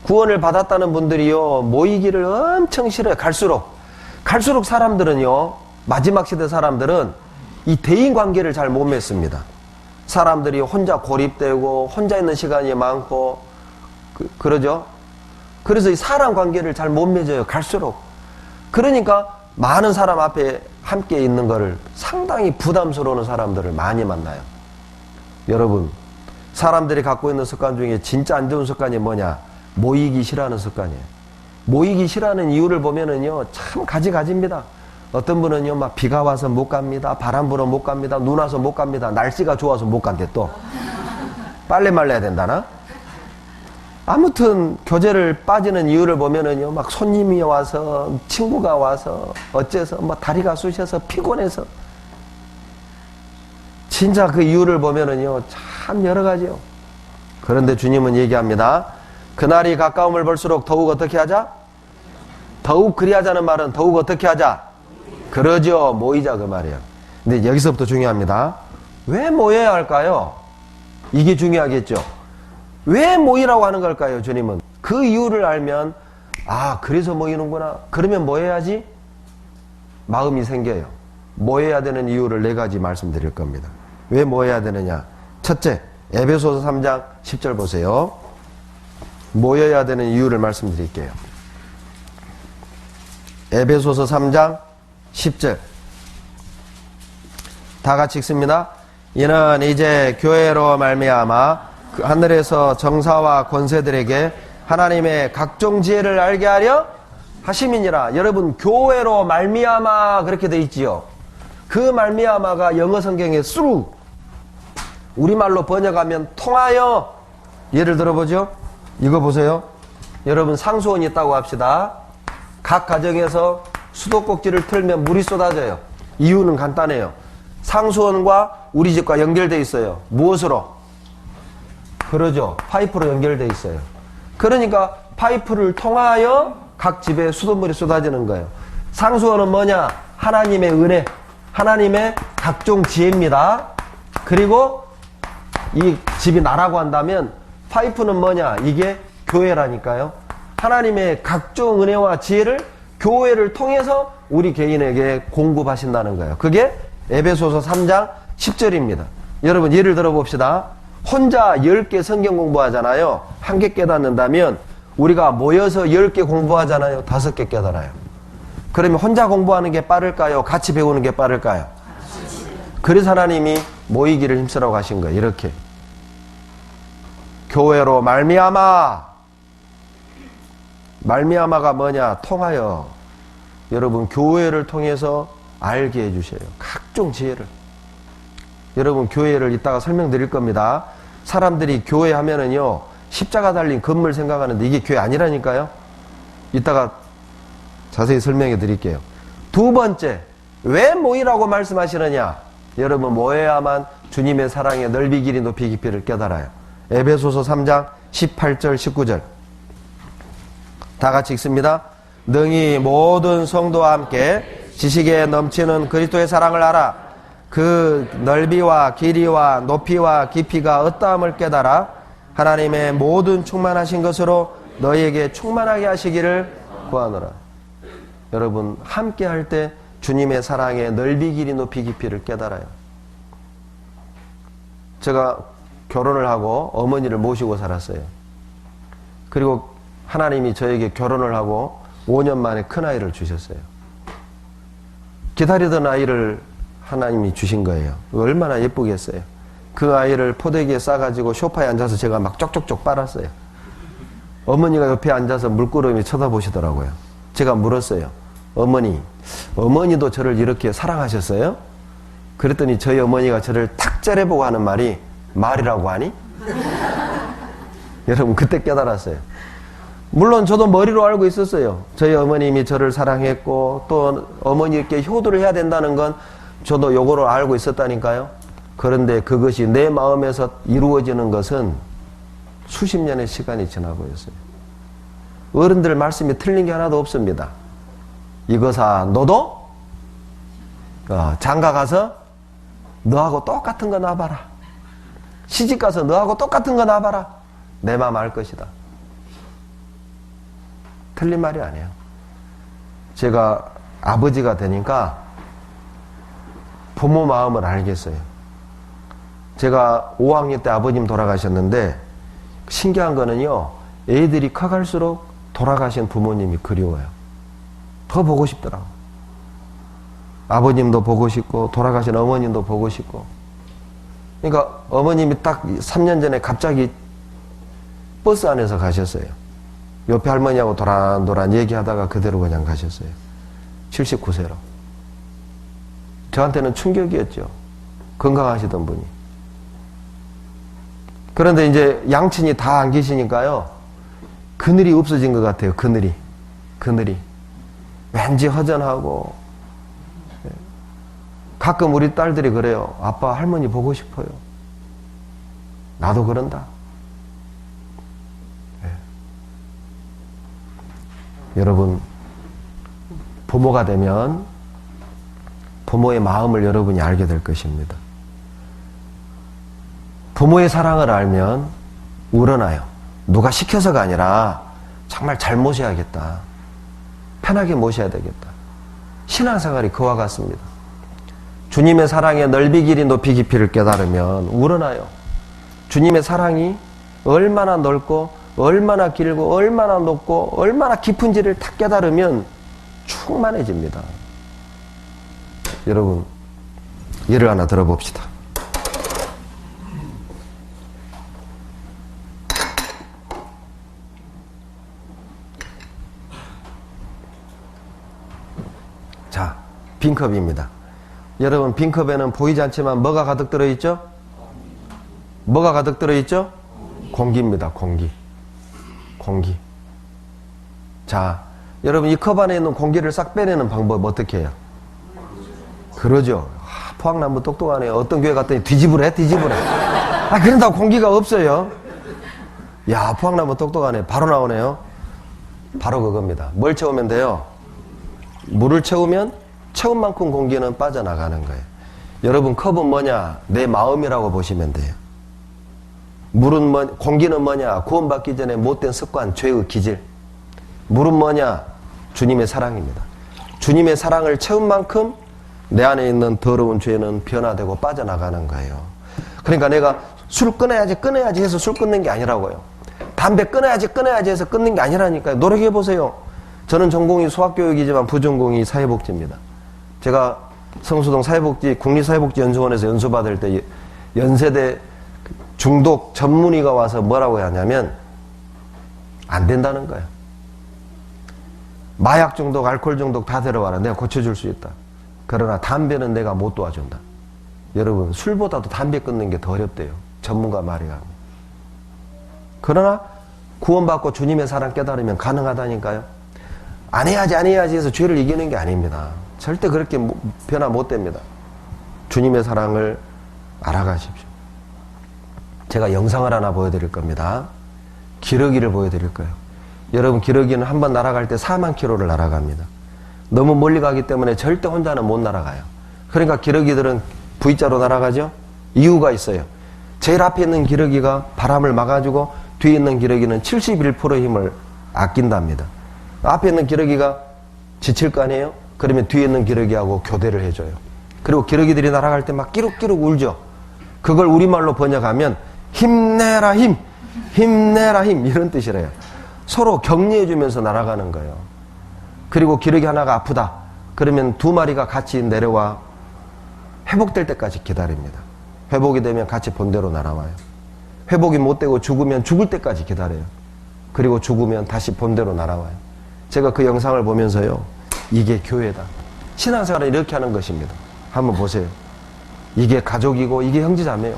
Speaker 1: 구원을 받았다는 분들이요, 모이기를 엄청 싫어해요. 갈수록 사람들은요, 마지막 시대 사람들은 이 대인관계를 잘 못 맺습니다. 사람들이 혼자 고립되고 혼자 있는 시간이 많고 그러죠. 그래서 이 사람 관계를 잘 못 맺어요. 갈수록. 그러니까 많은 사람 앞에 함께 있는 거를 상당히 부담스러운 사람들을 많이 만나요. 여러분, 사람들이 갖고 있는 습관 중에 진짜 안 좋은 습관이 뭐냐? 모이기 싫어하는 습관이에요. 모이기 싫어하는 이유를 보면은요, 참 가지가지입니다. 어떤 분은요, 막 비가 와서 못 갑니다. 바람 불어 못 갑니다. 눈 와서 못 갑니다. 날씨가 좋아서 못 간대 또. 빨래 말려야 된다나? 아무튼 교제를 빠지는 이유를 보면은요, 막 손님이 와서, 친구가 와서, 어째서, 뭐 다리가 쑤셔서, 피곤해서. 진짜 그 이유를 보면은요, 참 여러 가지요. 그런데 주님은 얘기합니다. 그날이 가까움을 볼수록 더욱 어떻게 하자? 더욱 그리하자는 말은 더욱 어떻게 하자? 그러죠. 모이자 그 말이에요. 근데 여기서부터 중요합니다. 왜 모여야 할까요? 이게 중요하겠죠. 왜 모이라고 하는 걸까요, 주님은? 그 이유를 알면, 그래서 모이는구나. 그러면 뭐 해야지? 마음이 생겨요. 모여야 되는 이유를 4가지 말씀드릴 겁니다. 왜 모여야 되느냐? 첫째, 에베소서 3장 10절 보세요. 모여야 되는 이유를 말씀드릴게요. 에베소서 3장 10절 다 같이 읽습니다. 이는 이제 교회로 말미암아 그 하늘에서 정사와 권세들에게 하나님의 각종 지혜를 알게 하려 하심이니라. 여러분, 교회로 말미암아 그렇게 돼 있지요. 그 말미암아가 영어 성경에 through, 우리말로 번역하면 통하여. 예를 들어보죠. 이거 보세요. 여러분, 상수원이 있다고 합시다. 각 가정에서 수도꼭지를 틀면 물이 쏟아져요. 이유는 간단해요. 상수원과 우리 집과 연결되어 있어요. 무엇으로? 그러죠. 파이프로 연결되어 있어요. 그러니까 파이프를 통하여 각 집에 수돗물이 쏟아지는 거예요. 상수원은 뭐냐? 하나님의 은혜, 하나님의 각종 지혜입니다. 그리고 이 집이 나라고 한다면 파이프는 뭐냐? 이게 교회라니까요. 하나님의 각종 은혜와 지혜를 교회를 통해서 우리 개인에게 공급하신다는 거예요. 그게 에베소서 3장 10절입니다. 여러분, 예를 들어 봅시다. 혼자 10개 성경 공부하잖아요. 1개 깨닫는다면 우리가 모여서 10개 공부하잖아요. 5개 깨달아요. 그러면 혼자 공부하는 게 빠를까요? 같이 배우는 게 빠를까요? 그래서 하나님이 모이기를 힘쓰라고 하신 거예요. 이렇게. 교회로 말미암아가 뭐냐? 통하여. 여러분, 교회를 통해서 알게 해주셔요. 각종 지혜를. 여러분, 교회를 이따가 설명드릴 겁니다. 사람들이 교회 하면은요, 십자가 달린 건물 생각하는데 이게 교회 아니라니까요. 이따가 자세히 설명해 드릴게요. 두 번째, 왜 모이라고 말씀하시느냐? 여러분, 모여야만 주님의 사랑의 넓이 길이 높이 깊이를 깨달아요. 에베소서 3장 18절 19절 다 같이 읽습니다. 능히 모든 성도와 함께 지식에 넘치는 그리스도의 사랑을 알아 그 넓이와 길이와 높이와 깊이가 어떠함을 깨달아 하나님의 모든 충만하신 것으로 너희에게 충만하게 하시기를 구하노라. 여러분, 함께 할 때 주님의 사랑의 넓이, 길이, 높이, 깊이를 깨달아요. 제가 결혼을 하고 어머니를 모시고 살았어요. 그리고 하나님이 저에게 결혼을 하고 5년 만에 큰아이를 주셨어요. 기다리던 아이를 하나님이 주신 거예요. 얼마나 예쁘겠어요. 그 아이를 포대기에 싸가지고 소파에 앉아서 제가 막 쪽쪽쪽 빨았어요. 어머니가 옆에 앉아서 물끄러미 쳐다보시더라고요. 제가 물었어요. 어머니도 저를 이렇게 사랑하셨어요? 그랬더니 저희 어머니가 저를 탁 째려보고 하는 말이 말이라고 하니? 여러분, 그때 깨달았어요. 물론 저도 머리로 알고 있었어요. 저희 어머님이 저를 사랑했고 또 어머니께 효도를 해야 된다는 건 저도 요거를 알고 있었다니까요. 그런데 그것이 내 마음에서 이루어지는 것은 수십 년의 시간이 지나고 있어요. 어른들 말씀이 틀린 게 하나도 없습니다. 이거사 너도 장가 가서 너하고 똑같은 거 놔봐라. 시집 가서 너하고 똑같은 거 놔봐라. 내 마음 알 것이다. 틀린 말이 아니에요. 제가 아버지가 되니까 부모 마음을 알겠어요. 제가 5학년 때 아버님 돌아가셨는데 신기한 거는요, 애들이 커갈수록 돌아가신 부모님이 그리워요. 더 보고 싶더라고. 아버님도 보고 싶고 돌아가신 어머님도 보고 싶고. 그러니까 어머님이 딱 3년 전에 갑자기 버스 안에서 가셨어요. 옆에 할머니하고 도란도란 얘기하다가 그대로 그냥 가셨어요. 79세로. 저한테는 충격이었죠. 건강하시던 분이. 그런데 이제 양친이 다 안 계시니까요, 그늘이 없어진 것 같아요. 그늘이. 왠지 허전하고. 가끔 우리 딸들이 그래요. 아빠, 할머니 보고 싶어요. 나도 그런다. 여러분, 부모가 되면 부모의 마음을 여러분이 알게 될 것입니다. 부모의 사랑을 알면 우러나요. 누가 시켜서가 아니라 정말 잘 모셔야겠다. 편하게 모셔야 되겠다. 신앙생활이 그와 같습니다. 주님의 사랑의 넓이, 길이, 높이, 깊이를 깨달으면 우러나요. 주님의 사랑이 얼마나 넓고 얼마나 길고 얼마나 높고 얼마나 깊은지를 다 깨달으면 충만해집니다. 여러분, 예를 하나 들어봅시다. 자, 빈컵입니다. 여러분, 빈컵에는 보이지 않지만 뭐가 가득 들어있죠? 뭐가 가득 들어있죠? 공기입니다. 공기. 자, 여러분, 이 컵 안에 있는 공기를 싹 빼내는 방법 어떻게 해요? 그러죠. 포항나무 똑똑하네요. 어떤 교회 갔더니 뒤집으래. 그런다고 공기가 없어요. 야, 포항나무 똑똑하네. 바로 나오네요. 바로 그겁니다. 뭘 채우면 돼요? 물을 채우면 채운 만큼 공기는 빠져나가는 거예요. 여러분, 컵은 뭐냐? 내 마음이라고 보시면 돼요. 공기는 뭐냐? 구원받기 전에 못된 습관, 죄의 기질. 물은 뭐냐? 주님의 사랑입니다. 주님의 사랑을 채운 만큼 내 안에 있는 더러운 죄는 변화되고 빠져나가는 거예요. 그러니까 내가 술 끊어야지 해서 술 끊는 게 아니라고요. 담배 끊어야지 해서 끊는 게 아니라니까요. 노력해보세요. 저는 전공이 수학교육이지만 부전공이 사회복지입니다. 제가 성수동 국립사회복지연수원에서 연수받을 때 연세대 중독 전문의가 와서 뭐라고 하냐면 안 된다는 거예요. 마약 중독, 알코올 중독 다 데려와라. 내가 고쳐줄 수 있다. 그러나 담배는 내가 못 도와준다. 여러분, 술보다도 담배 끊는 게 더 어렵대요. 전문가 말이야. 그러나 구원받고 주님의 사랑 깨달으면 가능하다니까요. 안 해야지 해서 죄를 이기는 게 아닙니다. 절대 그렇게 변화 못 됩니다. 주님의 사랑을 알아가십시오. 제가 영상을 하나 보여드릴 겁니다. 기러기를 보여드릴 거예요. 여러분, 기러기는 한번 날아갈 때 4만 킬로를 날아갑니다. 너무 멀리 가기 때문에 절대 혼자는 못 날아가요. 그러니까 기러기들은 V자로 날아가죠? 이유가 있어요. 제일 앞에 있는 기러기가 바람을 막아주고 뒤에 있는 기러기는 71%의 힘을 아낀답니다. 앞에 있는 기러기가 지칠 거 아니에요? 그러면 뒤에 있는 기러기하고 교대를 해줘요. 그리고 기러기들이 날아갈 때 막 끼룩끼룩 울죠. 그걸 우리말로 번역하면 힘내라 힘, 힘내라 힘 이런 뜻이래요. 서로 격려해주면서 날아가는 거예요. 그리고 기러기 하나가 아프다. 그러면 두 마리가 같이 내려와 회복될 때까지 기다립니다. 회복이 되면 같이 본대로 날아와요. 회복이 못 되고 죽으면 죽을 때까지 기다려요. 그리고 죽으면 다시 본대로 날아와요. 제가 그 영상을 보면서요, 이게 교회다. 신앙생활을 이렇게 하는 것입니다. 한번 보세요. 이게 가족이고 이게 형제자매요.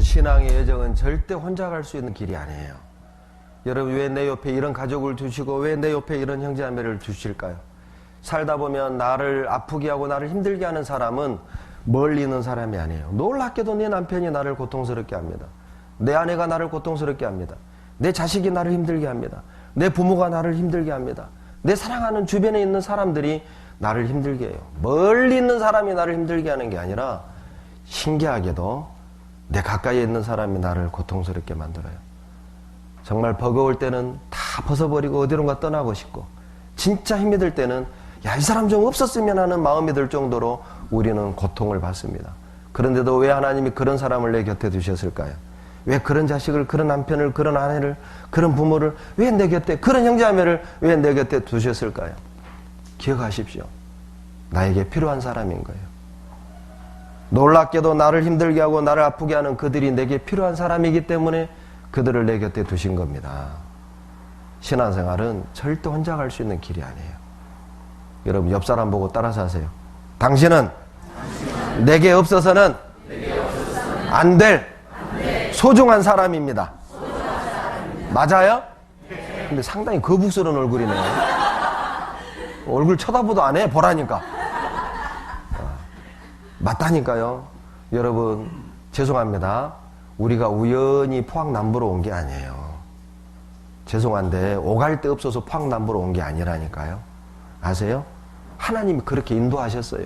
Speaker 1: 신앙의 여정은 절대 혼자 갈 수 있는 길이 아니에요. 여러분, 왜 내 옆에 이런 가족을 두시고 왜 내 옆에 이런 형제자매를 두실까요? 살다 보면 나를 아프게 하고 나를 힘들게 하는 사람은 멀리 있는 사람이 아니에요. 놀랍게도 내 남편이 나를 고통스럽게 합니다. 내 아내가 나를 고통스럽게 합니다. 내 자식이 나를 힘들게 합니다. 내 부모가 나를 힘들게 합니다. 내 사랑하는 주변에 있는 사람들이 나를 힘들게 해요. 멀리 있는 사람이 나를 힘들게 하는 게 아니라 신기하게도 내 가까이에 있는 사람이 나를 고통스럽게 만들어요. 정말 버거울 때는 다 벗어버리고 어디론가 떠나고 싶고, 진짜 힘이 들 때는 야, 이 사람 좀 없었으면 하는 마음이 들 정도로 우리는 고통을 받습니다. 그런데도 왜 하나님이 그런 사람을 내 곁에 두셨을까요? 왜 그런 자식을, 그런 남편을, 그런 아내를, 그런 부모를 왜 내 곁에, 그런 형제자매를 왜 내 곁에 두셨을까요? 기억하십시오. 나에게 필요한 사람인 거예요. 놀랍게도 나를 힘들게 하고 나를 아프게 하는 그들이 내게 필요한 사람이기 때문에 그들을 내 곁에 두신 겁니다. 신앙생활은 절대 혼자 갈 수 있는 길이 아니에요. 여러분, 옆 사람 보고 따라서 하세요. 당신은 내게 없어서는 안 될 소중한 사람입니다. 맞아요? 근데 상당히 거북스러운 얼굴이네요. 얼굴 쳐다보도 안 해, 보라니까. 맞다니까요. 여러분, 죄송합니다. 우리가 우연히 포항남부로 온 게 아니에요. 죄송한데 오갈 데 없어서 포항남부로 온 게 아니라니까요. 아세요? 하나님이 그렇게 인도하셨어요.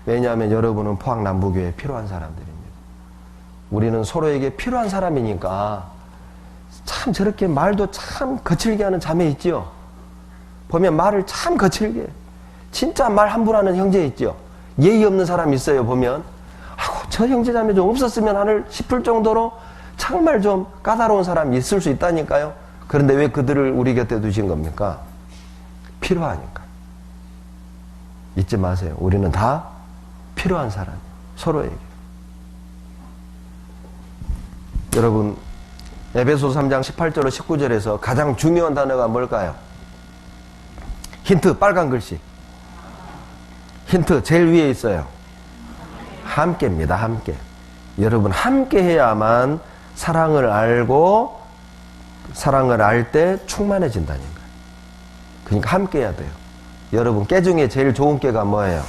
Speaker 1: 왜냐하면 여러분은 포항남부교회에 필요한 사람들입니다. 우리는 서로에게 필요한 사람이니까. 참 저렇게 말도 참 거칠게 하는 자매 있죠? 보면 말을 참 거칠게 해요. 진짜 말 함부로 하는 형제 있죠? 예의 없는 사람 있어요. 보면 아이고, 저 형제자매 좀 없었으면 하늘 싶을 정도로 정말 좀 까다로운 사람이 있을 수 있다니까요. 그런데 왜 그들을 우리 곁에 두신 겁니까? 필요하니까. 잊지 마세요. 우리는 다 필요한 사람이에요. 서로에게. 여러분, 에베소서 3장 18절로 19절에서 가장 중요한 단어가 뭘까요? 힌트, 빨간 글씨. 힌트 제일 위에 있어요. 함께입니다. 함께. 여러분 함께 해야만 사랑을 알고 사랑을 알 때 충만해진다는 거예요. 그러니까 함께 해야 돼요. 여러분 깨 중에 제일 좋은 깨가 뭐예요?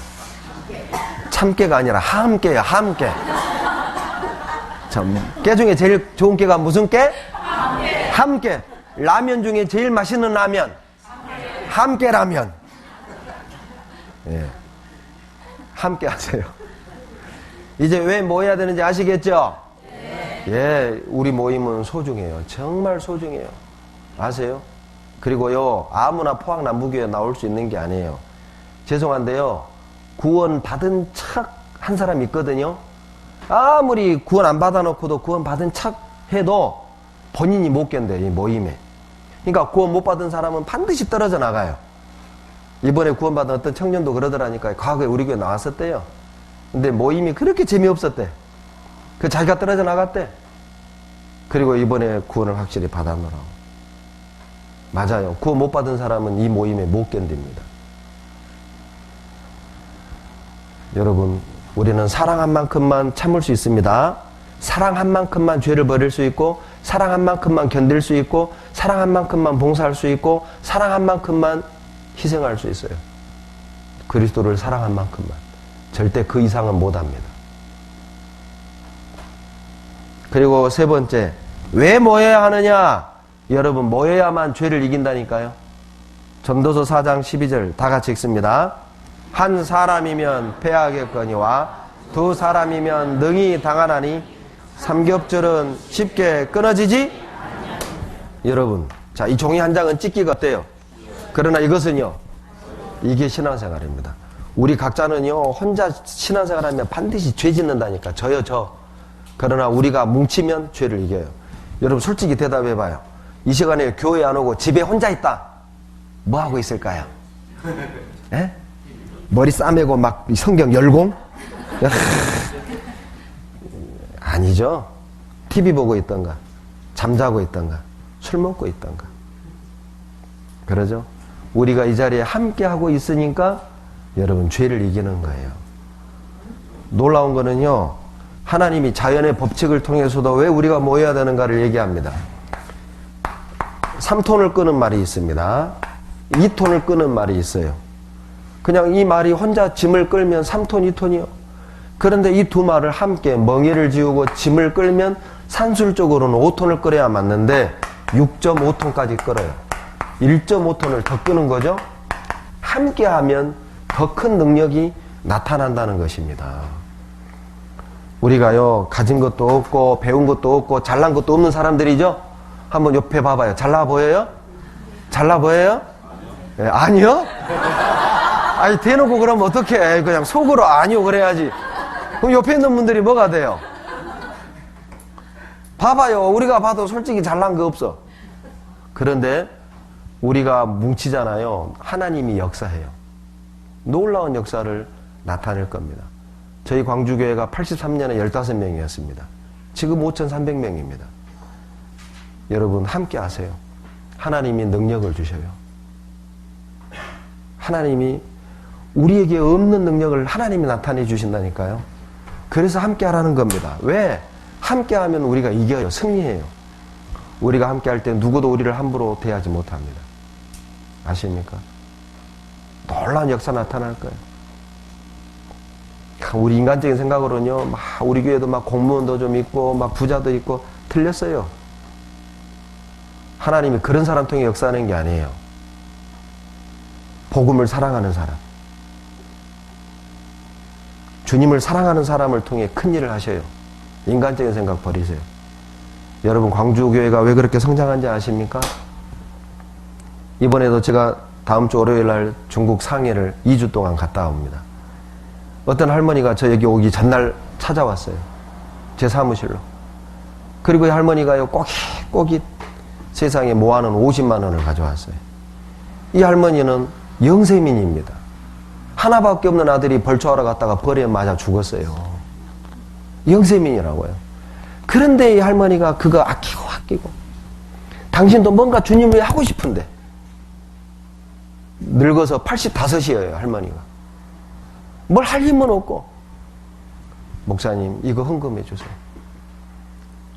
Speaker 1: 참깨가 아니라 함께예요. 함께. 참, 깨 중에 제일 좋은 깨가 무슨 깨? 함께. 라면 중에 제일 맛있는 라면? 함께 라면. 예. 함께 하세요. 이제 왜 모여야 되는지 아시겠죠? 예, 우리 모임은 소중해요. 정말 소중해요. 아세요? 그리고요, 아무나 포항남부교회 나올 수 있는 게 아니에요. 죄송한데요, 구원 받은 척 한 사람 있거든요. 아무리 구원 안 받아놓고도 구원 받은 척 해도 본인이 못 견뎌요, 이 모임에. 그러니까 구원 못 받은 사람은 반드시 떨어져 나가요. 이번에 구원 받은 어떤 청년도 그러더라니까요. 과거에 우리 교회 나왔었대요. 근데 모임이 그렇게 재미없었대. 그 자기가 떨어져 나갔대. 그리고 이번에 구원을 확실히 받았노라고. 맞아요. 구원 못 받은 사람은 이 모임에 못 견딥니다. 여러분, 우리는 사랑한 만큼만 참을 수 있습니다. 사랑한 만큼만 죄를 버릴 수 있고, 사랑한 만큼만 견딜 수 있고, 사랑한 만큼만 봉사할 수 있고, 사랑한 만큼만 희생할 수 있어요. 그리스도를 사랑한 만큼만. 절대 그 이상은 못합니다. 그리고 세 번째, 왜 모여야 하느냐? 여러분, 모여야만 죄를 이긴다니까요. 전도서 4장 12절 다 같이 읽습니다. 한 사람이면 패하겠거니와 두 사람이면 능히 당하나니 삼겹줄은 쉽게 끊어지지? 여러분, 자, 이 종이 한 장은 찢기가 어때요? 그러나 이것은요, 이게 신앙생활입니다. 우리 각자는요, 혼자 신앙생활하면 반드시 죄 짓는다니까. 저요, 저. 그러나 우리가 뭉치면 죄를 이겨요. 여러분, 솔직히 대답해봐요. 이 시간에 교회 안 오고 집에 혼자 있다. 뭐 하고 있을까요? 에? 머리 싸매고 막 성경 열공? 아니죠. TV 보고 있던가, 잠자고 있던가, 술 먹고 있던가. 그러죠? 우리가 이 자리에 함께 하고 있으니까 여러분 죄를 이기는 거예요. 놀라운 거는요, 하나님이 자연의 법칙을 통해서도 왜 우리가 모여야 되는가를 얘기합니다. 3톤을 끄는 말이 있습니다. 2톤을 끄는 말이 있어요. 그냥 이 말이 혼자 짐을 끌면 3톤, 2톤이요. 그런데 이 두 말을 함께 멍에를 지우고 짐을 끌면 산술적으로는 5톤을 끌어야 맞는데 6.5톤까지 끌어요. 1.5톤을 더 끄는 거죠. 함께 하면 더 큰 능력이 나타난다는 것입니다. 우리가요, 가진 것도 없고 배운 것도 없고 잘난 것도 없는 사람들이죠. 한번 옆에 봐봐요. 잘나 보여요? 잘나 보여요? 네, 아니요? 아니, 대놓고 그러면 어떡해. 그냥 속으로 아니요 그래야지. 그럼 옆에 있는 분들이 뭐가 돼요? 봐봐요. 우리가 봐도 솔직히 잘난 거 없어. 그런데 우리가 뭉치잖아요. 하나님이 역사해요. 놀라운 역사를 나타낼 겁니다. 저희 광주교회가 83년에 15명이었습니다. 지금 5,300명입니다. 여러분 함께 하세요. 하나님이 능력을 주셔요. 하나님이 우리에게 없는 능력을 하나님이 나타내 주신다니까요. 그래서 함께 하라는 겁니다. 왜? 함께 하면 우리가 이겨요. 승리해요. 우리가 함께 할 때 누구도 우리를 함부로 대하지 못합니다. 아십니까? 놀라운 역사 나타날 거예요. 우리 인간적인 생각으로는요, 막 우리 교회도 막 공무원도 좀 있고 막 부자도 있고 틀렸어요. 하나님이 그런 사람 통해 역사하는 게 아니에요. 복음을 사랑하는 사람, 주님을 사랑하는 사람을 통해 큰 일을 하셔요. 인간적인 생각 버리세요. 여러분, 광주교회가 왜 그렇게 성장한지 아십니까? 이번에도 제가 다음 주 월요일 날 중국 상해를 2주 동안 갔다 옵니다. 어떤 할머니가 저 여기 오기 전날 찾아왔어요. 제 사무실로. 그리고 이 할머니가요, 꼬깃꼬깃 세상에 모아놓은 50만 원을 가져왔어요. 이 할머니는 영세민입니다. 하나밖에 없는 아들이 벌초하러 갔다가 벌에 맞아 죽었어요. 영세민이라고요. 그런데 이 할머니가 그거 아끼고 당신도 뭔가 주님을 하고 싶은데, 늙어서 85이에요 할머니가. 뭘 할 힘은 없고, 목사님 이거 헌금해 주세요.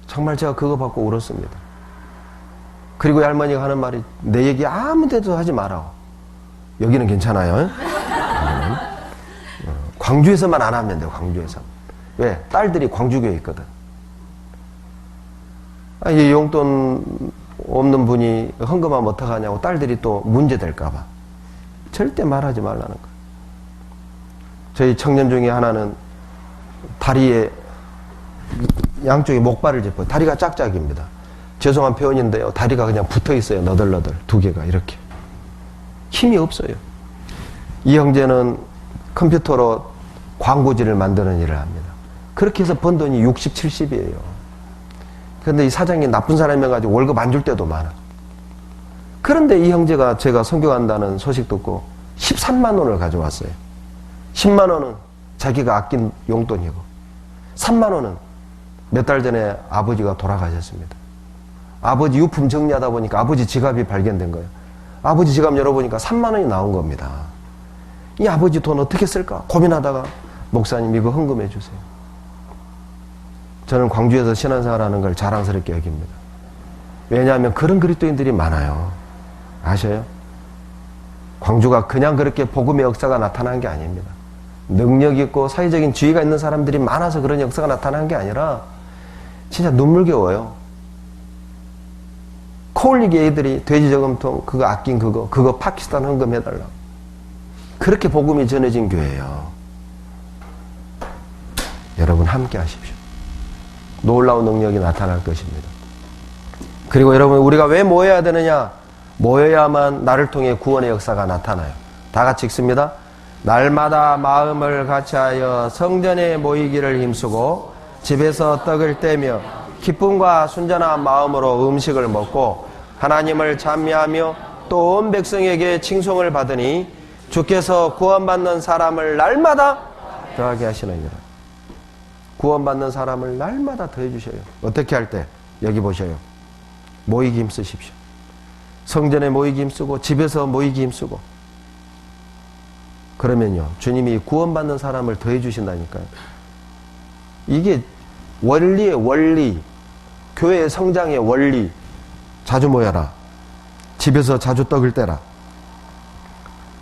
Speaker 1: 정말 제가 그거 받고 울었습니다. 그리고 할머니가 하는 말이, 내 얘기 아무 데도 하지 마라. 여기는 괜찮아요. 광주에서만 안 하면 돼요. 광주에서. 왜? 딸들이 광주교에 있거든. 이 용돈 없는 분이 헌금하면 어떡하냐고 딸들이 또 문제 될까봐 절대 말하지 말라는 거예요. 저희 청년 중에 하나는 다리에 양쪽에 목발을 짚어요. 다리가 짝짝입니다. 죄송한 표현인데요, 다리가 그냥 붙어 있어요. 너덜너덜 두 개가 이렇게. 힘이 없어요. 이 형제는 컴퓨터로 광고지를 만드는 일을 합니다. 그렇게 해서 번 돈이 60, 70이에요. 그런데 이 사장이 나쁜 사람이어가지고 월급 안 줄 때도 많아. 그런데 이 형제가 제가 선교한다는 소식 듣고 13만 원을 가져왔어요. 10만 원은 자기가 아낀 용돈이고 3만 원은 몇 달 전에 아버지가 돌아가셨습니다. 아버지 유품 정리하다 보니까 아버지 지갑이 발견된 거예요. 아버지 지갑 열어보니까 3만 원이 나온 겁니다. 이 아버지 돈 어떻게 쓸까 고민하다가, 목사님 이거 헌금해 주세요. 저는 광주에서 신앙생활하는 걸 자랑스럽게 여깁니다. 왜냐하면 그런 그리스도인들이 많아요. 아셔요? 광주가 그냥 그렇게 복음의 역사가 나타난 게 아닙니다. 능력 있고 사회적인 지위가 있는 사람들이 많아서 그런 역사가 나타난 게 아니라 진짜 눈물겨워요. 코올리기 애들이 돼지 저금통 그거 아낀 그거 파키스탄 헌금해달라고. 그렇게 복음이 전해진 교회예요. 여러분 함께 하십시오. 놀라운 능력이 나타날 것입니다. 그리고 여러분, 우리가 왜 모여야 되느냐? 모여야만 나를 통해 구원의 역사가 나타나요. 다 같이 읽습니다. 날마다 마음을 같이하여 성전에 모이기를 힘쓰고 집에서 떡을 떼며 기쁨과 순전한 마음으로 음식을 먹고 하나님을 찬미하며 또 온 백성에게 칭송을 받으니 주께서 구원받는 사람을 날마다 더하게 하시느니라. 구원받는 사람을 날마다 더해 주셔요. 어떻게 할 때? 여기 보셔요. 모이기 힘쓰십시오. 성전에 모이기 힘쓰고 집에서 모이기 힘쓰고. 그러면요, 주님이 구원받는 사람을 더해 주신다니까요. 이게 원리의 원리, 교회의 성장의 원리. 자주 모여라. 집에서 자주 떡을 떼라.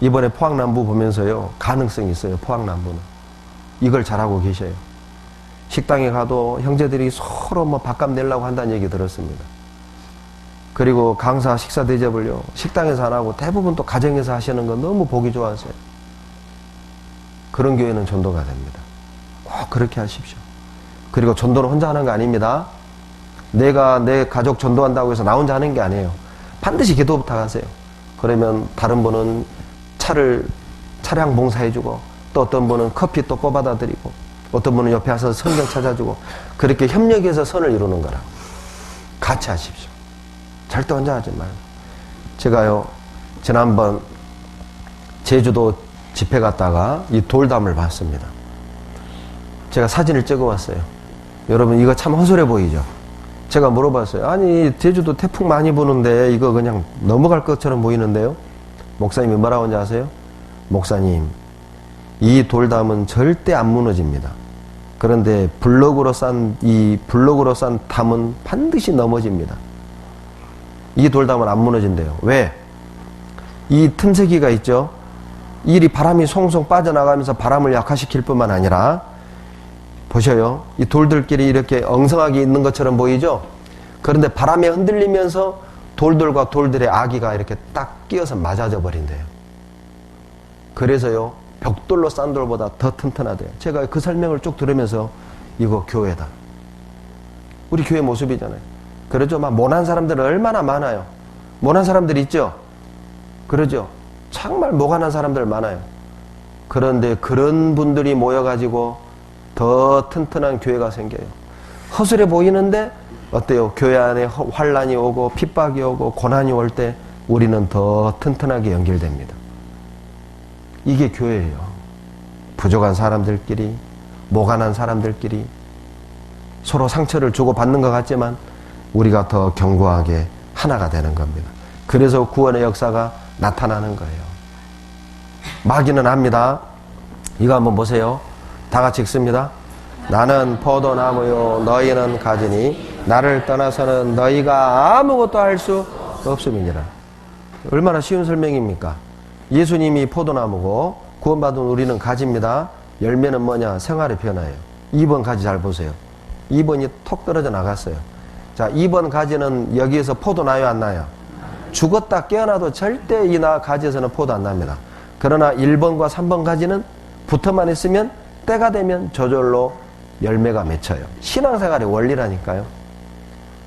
Speaker 1: 이번에 포항남부 보면서요, 가능성이 있어요. 포항남부는 이걸 잘하고 계셔요. 식당에 가도 형제들이 서로 뭐 밥값 내려고 한다는 얘기 들었습니다. 그리고 강사 식사 대접을요, 식당에서 안 하고 대부분 또 가정에서 하시는 건 너무 보기 좋아하세요. 그런 교회는 전도가 됩니다. 꼭 그렇게 하십시오. 그리고 전도는 혼자 하는 거 아닙니다. 내가 내 가족 전도한다고 해서 나 혼자 하는 게 아니에요. 반드시 기도 부탁하세요. 그러면 다른 분은 차량 봉사해주고, 또 어떤 분은 커피 또 뽑아다 드리고, 어떤 분은 옆에 와서 성경 찾아주고, 그렇게 협력해서 선을 이루는 거라. 같이 하십시오. 절대 혼자 하지 말고. 제가요, 지난번 제주도 집회 갔다가 이 돌담을 봤습니다. 제가 사진을 찍어 왔어요. 여러분, 이거 참 허술해 보이죠? 제가 물어봤어요. 아니, 제주도 태풍 많이 부는데 이거 그냥 넘어갈 것처럼 보이는데요? 목사님이 뭐라고 하는지 아세요? 목사님, 이 돌담은 절대 안 무너집니다. 그런데 블럭으로 싼 담은 반드시 넘어집니다. 이 돌담은 안 무너진대요. 왜? 이 틈새기가 있죠? 이 바람이 송송 빠져나가면서 바람을 약화시킬 뿐만 아니라, 보셔요. 이 돌들끼리 이렇게 엉성하게 있는 것처럼 보이죠? 그런데 바람에 흔들리면서 돌들과 돌들의 아기가 이렇게 딱 끼어서 맞아져 버린대요. 그래서요, 벽돌로 싼 돌보다 더 튼튼하대요. 제가 그 설명을 쭉 들으면서 이거 교회다. 우리 교회 모습이잖아요. 그러죠? 막 모난 사람들 얼마나 많아요. 모난 사람들 있죠? 그러죠? 정말 모관한 사람들 많아요. 그런데 그런 분들이 모여가지고 더 튼튼한 교회가 생겨요. 허술해 보이는데 어때요? 교회 안에 환란이 오고 핍박이 오고 고난이 올 때 우리는 더 튼튼하게 연결됩니다. 이게 교회예요. 부족한 사람들끼리, 모관한 사람들끼리 서로 상처를 주고받는 것 같지만 우리가 더 견고하게 하나가 되는 겁니다. 그래서 구원의 역사가 나타나는 거예요. 마귀는 압니다. 이거 한번 보세요. 다 같이 읽습니다. 나는 포도나무요 너희는 가지니 나를 떠나서는 너희가 아무것도 할 수 없음이니라. 얼마나 쉬운 설명입니까? 예수님이 포도나무고 구원받은 우리는 가지입니다. 열매는 뭐냐? 생활의 변화예요. 2번 가지 잘 보세요. 2번이 톡 떨어져 나갔어요. 자, 2번 가지는 여기에서 포도 나요, 안 나요? 죽었다 깨어나도 절대 이 가지에서는 포도 안 납니다. 그러나 1번과 3번 가지는 붙어만 있으면 때가 되면 저절로 열매가 맺혀요. 신앙생활의 원리라니까요.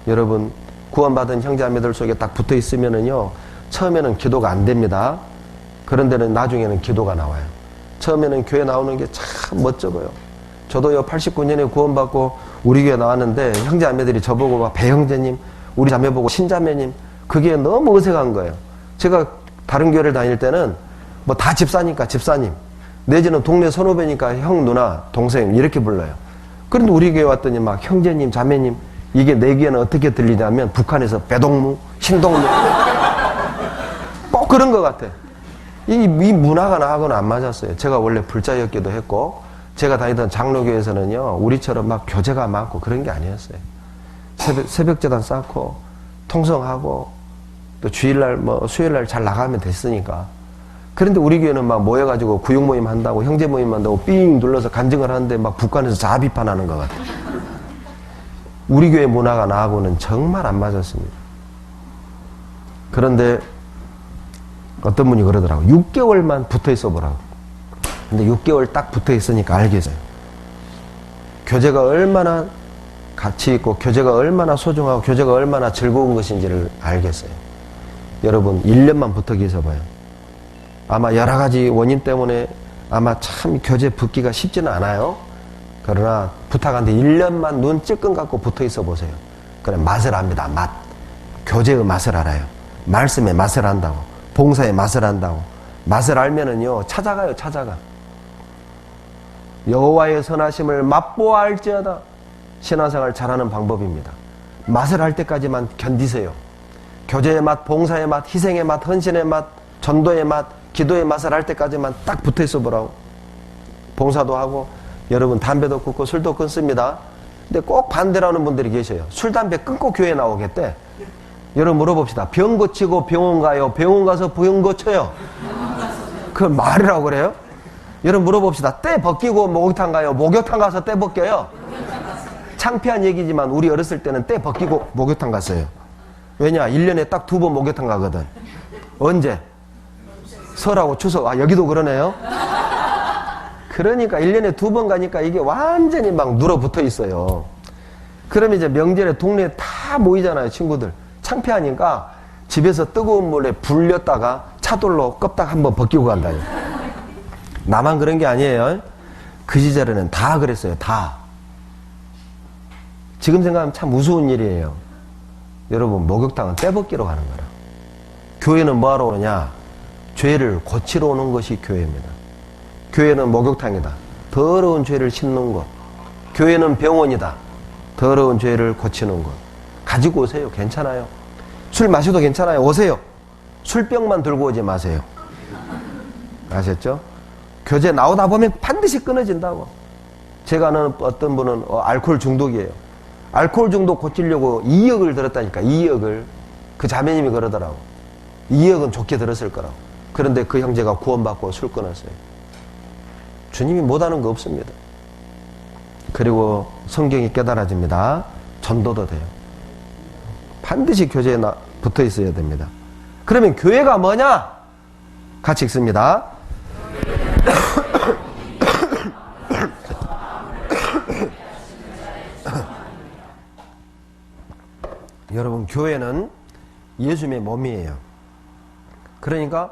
Speaker 1: 여러분, 구원받은 형제자매들 속에 딱 붙어 있으면은요, 처음에는 기도가 안 됩니다. 그런데는 나중에는 기도가 나와요. 처음에는 교회 나오는 게 참 멋져요. 저도요, 89년에 구원받고 우리 교회 나왔는데 형제자매들이 저보고 막 배형제님, 우리 자매 보고 신자매님, 그게 너무 어색한 거예요. 제가 다른 교회를 다닐 때는 뭐 다 집사니까 집사님, 내지는 동네 선후배니까 형, 누나, 동생 이렇게 불러요. 그런데 우리 교회 왔더니 막 형제님, 자매님, 이게 내 귀에는 어떻게 들리냐면 북한에서 배동무, 신동무 꼭 그런 것 같아. 이 문화가 나하고는 안 맞았어요. 제가 원래 불자였기도 했고 제가 다니던 장로교에서는요, 우리처럼 막 교제가 많고 그런 게 아니었어요. 새벽제단 쌓고 통성하고 또 주일날 수요일날 잘 나가면 됐으니까. 그런데 우리 교회는 막 모여가지고 구육 모임 한다고, 형제 모임 한다고 삥 눌러서 간증을 하는데 막 북한에서 자아 비판하는 것 같아요. 우리 교회 문화가 나하고는 정말 안 맞았습니다. 그런데 어떤 분이 그러더라고요. 6개월만 붙어 있어 보라고. 근데 6개월 딱 붙어 있으니까 알겠어요. 교제가 얼마나 가치 있고 교제가 얼마나 소중하고 교제가 얼마나 즐거운 것인지를 알겠어요. 여러분 1년만 붙어 계셔 봐요. 아마 여러 가지 원인 때문에 아마 참 교제 붙기가 쉽지는 않아요. 그러나 부탁한데 1년만 눈 찔끔 감고 붙어 있어 보세요. 그래 맛을 압니다. 맛. 교제의 맛을 알아요. 말씀의 맛을 안다고. 봉사의 맛을 안다고. 맛을 알면은요, 찾아가요. 찾아가. 여호와의 선하심을 맛보아 알지어다. 신앙생활 잘하는 방법입니다. 맛을 알 때까지만 견디세요. 교제의 맛, 봉사의 맛, 희생의 맛, 헌신의 맛, 전도의 맛, 기도의 맛을 알 때까지만 딱 붙어 있어 보라고. 봉사도 하고, 여러분 담배도 끊고 술도 끊습니다. 근데 꼭 반대라는 분들이 계셔요. 술, 담배 끊고 교회 나오겠대. 여러분 물어봅시다. 병 고치고 병원 가요? 병원 가서 병 고쳐요? 그건 말이라고 그래요? 여러분 물어봅시다. 때 벗기고 목욕탕 가요? 목욕탕 가서 때 벗겨요? 창피한 얘기지만 우리 어렸을 때는 때 벗기고 목욕탕 갔어요. 왜냐? 1년에 딱 2번 목욕탕 가거든. 언제? 설하고 추석. 아, 여기도 그러네요? 그러니까 1년에 2번 가니까 이게 완전히 막 눌어붙어 있어요. 그러면 이제 명절에 동네에 다 모이잖아요, 친구들. 창피하니까 집에서 뜨거운 물에 불렸다가 차돌로 껍딱 한번 벗기고 간다요. 나만 그런 게 아니에요. 그 시절에는 다 그랬어요. 다. 지금 생각하면 참 무서운 일이에요. 여러분 목욕탕은 때 벗기러 가는 거라. 교회는 뭐하러 오느냐? 죄를 고치러 오는 것이 교회입니다. 교회는 목욕탕이다. 더러운 죄를 씻는 곳. 교회는 병원이다. 더러운 죄를 고치는 곳. 가지고 오세요. 괜찮아요. 술 마셔도 괜찮아요. 오세요. 술병만 들고 오지 마세요. 아셨죠? 교제 나오다 보면 반드시 끊어진다고. 제가 아는 어떤 분은 알코올 중독이에요. 알코올 중독 고치려고 2억을 들었다니까. 2억을. 그 자매님이 그러더라고. 2억은 좋게 들었을 거라고. 그런데 그 형제가 구원받고 술 끊었어요. 주님이 못하는 거 없습니다. 그리고 성경이 깨달아집니다. 전도도 돼요. 반드시 교제에 붙어 있어야 됩니다. 그러면 교회가 뭐냐? 같이 읽습니다. 여러분 교회는 예수님의 몸이에요. 그러니까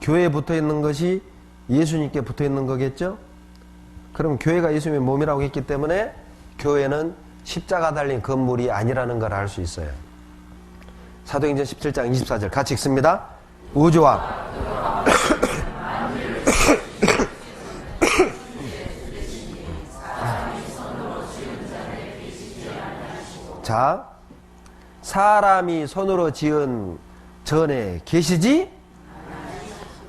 Speaker 1: 교회에 붙어 있는 것이 예수님께 붙어 있는 거겠죠? 그럼 교회가 예수님의 몸이라고 했기 때문에 교회는 십자가 달린 건물이 아니라는 걸 알 수 있어요. 사도행전 17장 24절 같이 읽습니다. 우주와 자, 사람이 손으로 지은 전에 계시지?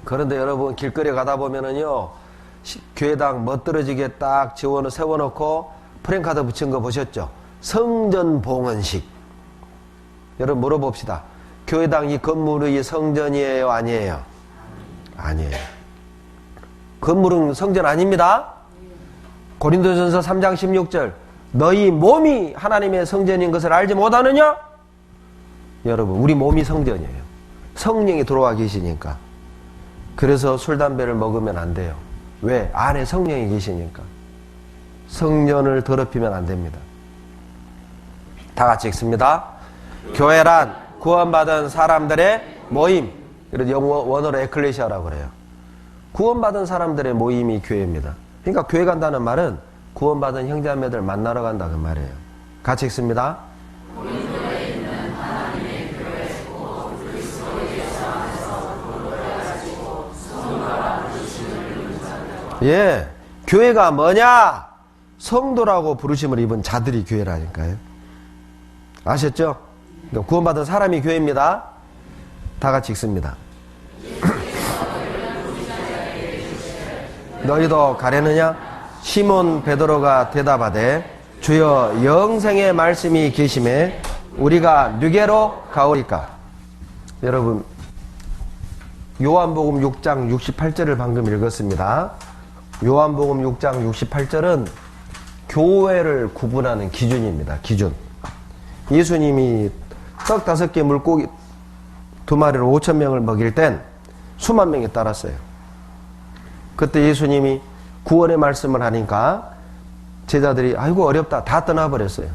Speaker 1: 그런데 여러분 길거리 가다 보면은요, 교회당 멋들어지게 딱 세워놓고 프랭카드 붙인 거 보셨죠? 성전 봉헌식. 여러분 물어봅시다. 교회당 이 건물의 성전이에요? 아니에요? 아니에요. 건물은 성전 아닙니다. 고린도전서 3장 16절 너희 몸이 하나님의 성전인 것을 알지 못하느냐? 여러분 우리 몸이 성전이에요. 성령이 들어와 계시니까. 그래서 술 담배를 먹으면 안 돼요. 왜? 안에 성령이 계시니까. 성전을 더럽히면 안 됩니다. 다 같이 읽습니다. 교회란 구원받은 사람들의 모임. 그래서 원어로 에클레시아라고 그래요. 구원받은 사람들의 모임이 교회입니다. 그러니까 교회 간다는 말은 구원받은 형제자매들 만나러 간다 그 말이에요. 같이 읽습니다. 예, 교회가 뭐냐? 성도라고 부르심을 입은 자들이 교회라니까요. 아셨죠? 그러니까 구원받은 사람이 교회입니다. 다 같이 읽습니다. 너희도 가려느냐? 시몬 베드로가 대답하되 주여 영생의 말씀이 계심에 우리가 누게로 가오리까? 여러분 요한복음 6장 68절을 방금 읽었습니다. 요한복음 6장 68절은 교회를 구분하는 기준입니다. 기준. 예수님이 떡 5개 물고기 2마리로 5,000명을 먹일 땐 수만 명이 따랐어요. 그때 예수님이 구원의 말씀을 하니까 제자들이 아이고 어렵다 다 떠나버렸어요.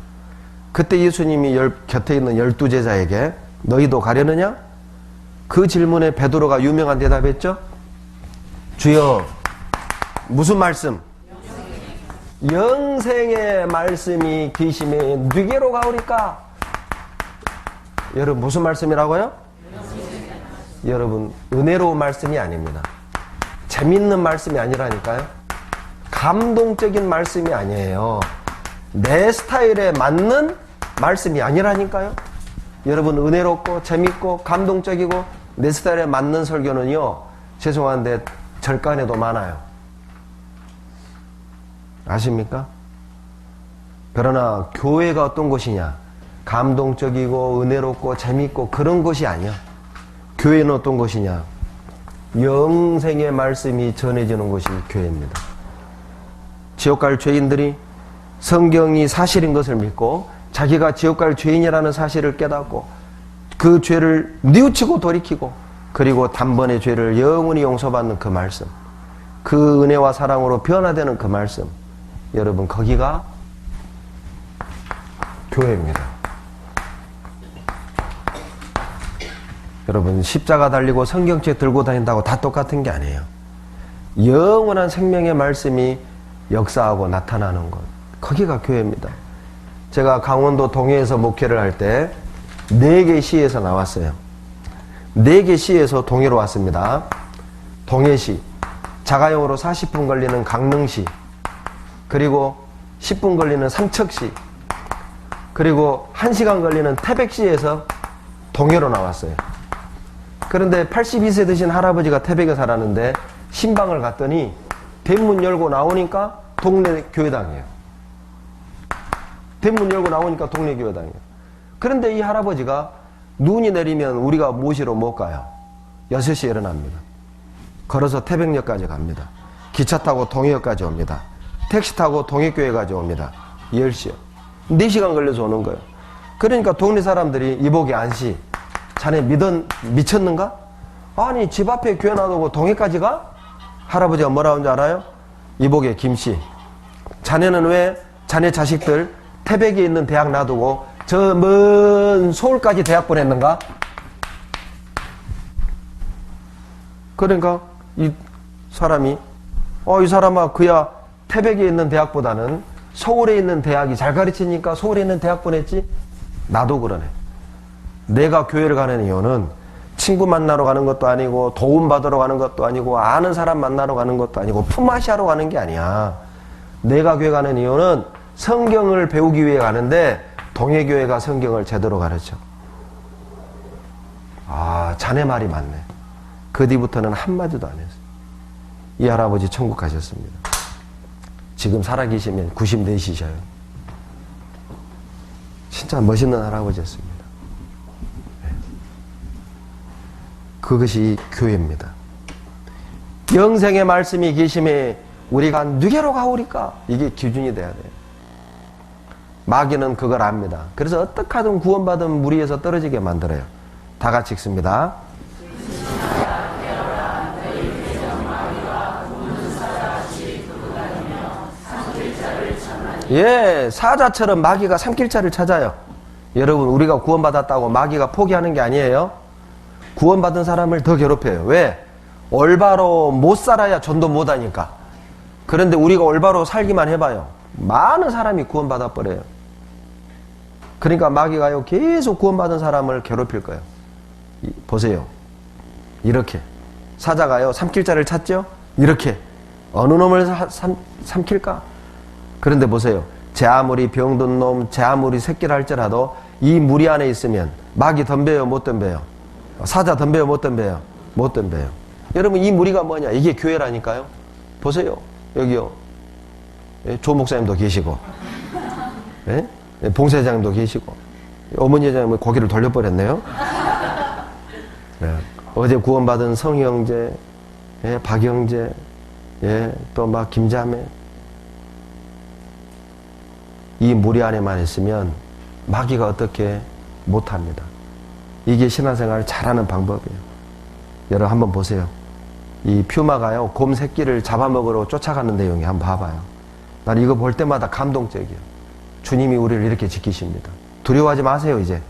Speaker 1: 그때 예수님이 곁에 있는 12제자에게 너희도 가려느냐? 그 질문에 베드로가 유명한 대답했죠. 주여 무슨 말씀? 영생의 말씀이 계심에 누게로 가오리까? 여러분 무슨 말씀이라고요? 여러분 은혜로운 말씀이 아닙니다. 재밌는 말씀이 아니라니까요. 감동적인 말씀이 아니에요. 내 스타일에 맞는 말씀이 아니라니까요. 여러분 은혜롭고 재밌고 감동적이고 내 스타일에 맞는 설교는요 죄송한데 절간에도 많아요. 아십니까? 그러나 교회가 어떤 곳이냐? 감동적이고 은혜롭고 재밌고 그런 곳이 아니야. 교회는 어떤 곳이냐? 영생의 말씀이 전해지는 곳이 교회입니다. 지옥 갈 죄인들이 성경이 사실인 것을 믿고 자기가 지옥 갈 죄인이라는 사실을 깨닫고 그 죄를 뉘우치고 돌이키고 그리고 단번에 죄를 영원히 용서받는 그 말씀, 그 은혜와 사랑으로 변화되는 그 말씀, 여러분 거기가 교회입니다. 여러분 십자가 달리고 성경책 들고 다닌다고 다 똑같은 게 아니에요. 영원한 생명의 말씀이 역사하고 나타나는 곳, 거기가 교회입니다. 제가 강원도 동해에서 목회를 할 때 4개 시에서 나왔어요. 4개 시에서 동해로 왔습니다. 동해시, 자가용으로 40분 걸리는 강릉시, 그리고 10분 걸리는 삼척시, 그리고 1시간 걸리는 태백시에서 동해로 나왔어요. 그런데 82세 되신 할아버지가 태백에 살았는데 신방을 갔더니 대문 열고 나오니까 동네 교회당이에요. 대문 열고 나오니까 동네 교회당이에요. 그런데 이 할아버지가 눈이 내리면 우리가 모시러 못 가요. 6시에 일어납니다. 걸어서 태백역까지 갑니다. 기차 타고 동해역까지 옵니다. 택시 타고 동해교회까지 옵니다. 10시요. 4시간 걸려서 오는 거예요. 그러니까 동네 사람들이 이복이 안씨, 자네 미쳤는가? 아니 집 앞에 교회 놔두고 동해까지 가? 할아버지가 뭐라 하는지 알아요? 이복의 김씨, 자네는 왜 자네 자식들 태백에 있는 대학 놔두고 저 먼 서울까지 대학 보냈는가? 그러니까 이 사람이 이 사람아 그야 태백에 있는 대학보다는 서울에 있는 대학이 잘 가르치니까 서울에 있는 대학 보냈지? 나도 그러네. 내가 교회를 가는 이유는 친구 만나러 가는 것도 아니고 도움 받으러 가는 것도 아니고 아는 사람 만나러 가는 것도 아니고 품앗이 하러 가는 게 아니야. 내가 교회 가는 이유는 성경을 배우기 위해 가는데 동해교회가 성경을 제대로 가르쳐. 아, 자네 말이 맞네. 그 뒤부터는 한마디도 안 했어. 이 할아버지 천국 가셨습니다. 지금 살아계시면 94시셔요. 진짜 멋있는 할아버지였습니다. 그것이 교회입니다. 영생의 말씀이 계심에 우리가 누게로 가오리까? 이게 기준이 돼야 돼요. 마귀는 그걸 압니다. 그래서 어떻게 하든 구원받은 무리에서 떨어지게 만들어요. 다 같이 읽습니다. 예, 사자처럼 마귀가 삼킬자를 찾아요. 여러분, 우리가 구원받았다고 마귀가 포기하는 게 아니에요. 구원받은 사람을 더 괴롭혀요. 왜? 올바로 못 살아야 전도 못 하니까. 그런데 우리가 올바로 살기만 해봐요. 많은 사람이 구원받아 버려요. 그러니까 마귀가요, 계속 구원받은 사람을 괴롭힐 거예요. 보세요. 이렇게. 사자가요, 삼킬자를 찾죠? 이렇게. 어느 놈을 삼킬까? 그런데 보세요. 제 아무리 병든 놈, 제 아무리 새끼를 할지라도 이 무리 안에 있으면 마귀 덤벼요, 못 덤벼요? 사자 덤벼요, 못 덤벼요? 못 덤벼요. 여러분, 이 무리가 뭐냐? 이게 교회라니까요. 보세요. 여기요. 조 목사님도 계시고, 봉사장도 계시고, 어머니 회장님은 고개를 돌려버렸네요. 어제 구원받은 성형제, 박영재, 또 막 김자매. 이 무리 안에만 있으면 마귀가 어떻게 못합니다. 이게 신앙생활을 잘하는 방법이에요. 여러분 한번 보세요. 이 퓨마가요, 곰 새끼를 잡아먹으러 쫓아가는 내용이 한번 봐봐요. 난 이거 볼 때마다 감동적이에요. 주님이 우리를 이렇게 지키십니다. 두려워하지 마세요, 이제.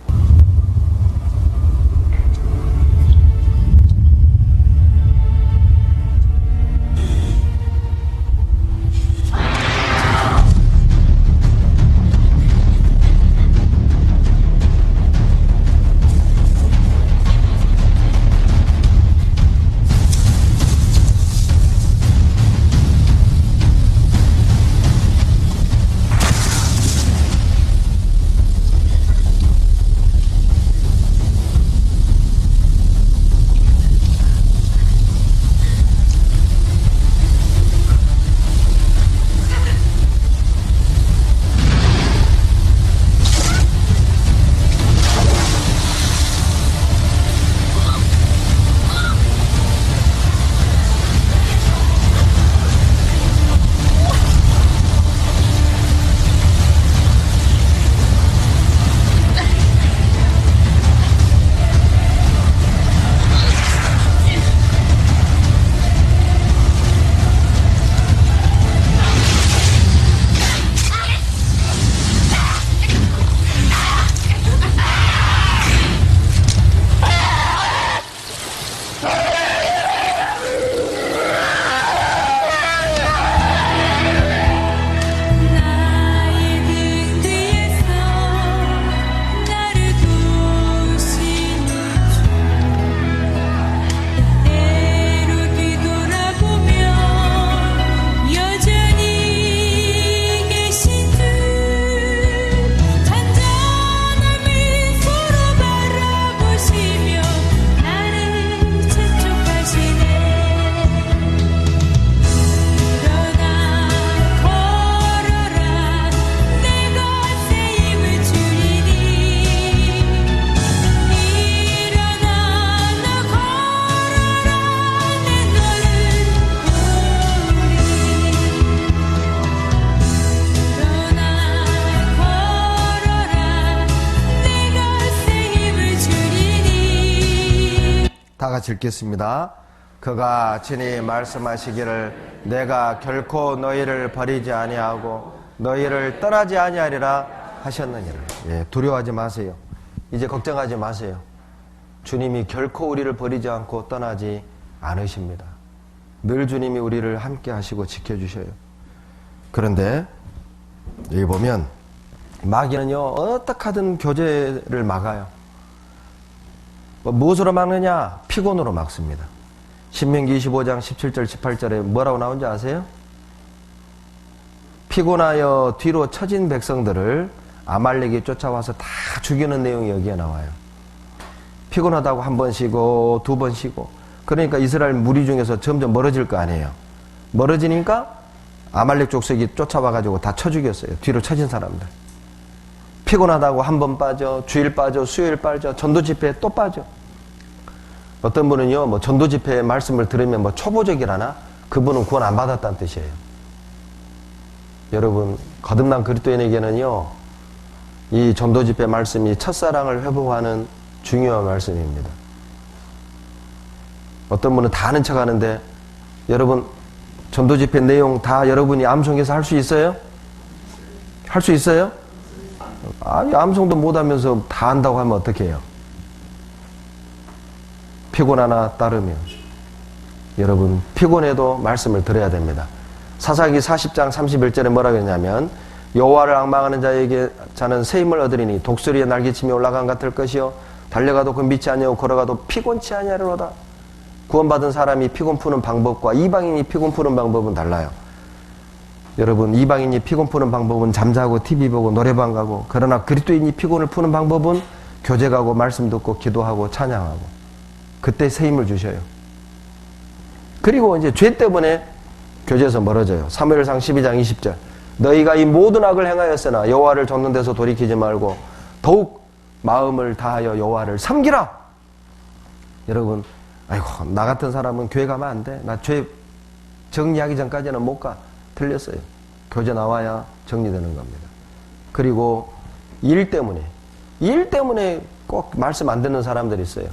Speaker 1: 다 같이 읽겠습니다. 그가 친히 말씀하시기를 내가 결코 너희를 버리지 아니하고 너희를 떠나지 아니하리라 하셨느니라. 예, 두려워하지 마세요. 이제 걱정하지 마세요. 주님이 결코 우리를 버리지 않고 떠나지 않으십니다. 늘 주님이 우리를 함께 하시고 지켜주셔요. 그런데 여기 보면 마귀는요, 어떻게 하든 교제를 막아요. 무엇으로 막느냐? 피곤으로 막습니다. 신명기 25장 17절 18절에 뭐라고 나온지 아세요? 피곤하여 뒤로 처진 백성들을 아말렉이 쫓아와서 다 죽이는 내용이 여기에 나와요. 피곤하다고 한 번 쉬고 두 번 쉬고, 그러니까 이스라엘 무리 중에서 점점 멀어질 거 아니에요. 멀어지니까 아말렉 족속이 쫓아와가지고 다 쳐 죽였어요. 뒤로 쳐진 사람들. 피곤하다고 한 번 빠져, 주일 빠져, 수요일 빠져, 전도 집회에 또 빠져. 어떤 분은요, 뭐 전도 집회 말씀을 들으면 뭐 초보적이라나? 그분은 구원 안 받았다는 뜻이에요. 여러분, 거듭난 그리스도인에게는요, 이 전도 집회 말씀이 첫사랑을 회복하는 중요한 말씀입니다. 어떤 분은 다 아는 척 하는데, 여러분, 전도 집회 내용 다 여러분이 암송해서 할 수 있어요? 할 수 있어요? 아니, 암송도 못하면서 다 한다고 하면 어떡해요? 피곤하나 따르면. 여러분, 피곤해도 말씀을 들어야 됩니다. 사사기 40장 31절에 뭐라고 했냐면, 여호와를 앙망하는 자는 새 힘을 얻으리니 독수리의 날개침이 올라간 같을 것이요 달려가도 그 밑이 아니요 걸어가도 피곤치 아니하리로다. 구원받은 사람이 피곤 푸는 방법과 이방인이 피곤 푸는 방법은 달라요. 여러분, 이방인이 피곤 푸는 방법은 잠자고 TV 보고 노래방 가고, 그러나 그리스도인이 피곤을 푸는 방법은 교제 가고 말씀 듣고 기도하고 찬양하고, 그때 새 힘을 주셔요. 그리고 이제 죄 때문에 교제에서 멀어져요. 사무엘상 12장 20절. 너희가 이 모든 악을 행하였으나 여호와를 좇는 데서 돌이키지 말고 더욱 마음을 다하여 여호와를 섬기라. 여러분, 아이고, 나 같은 사람은 교회 가면 안 돼. 나 죄 정리하기 전까지는 못 가. 틀렸어요. 교제 나와야 정리되는 겁니다. 그리고 일 때문에 꼭 말씀 안 듣는 사람들이 있어요.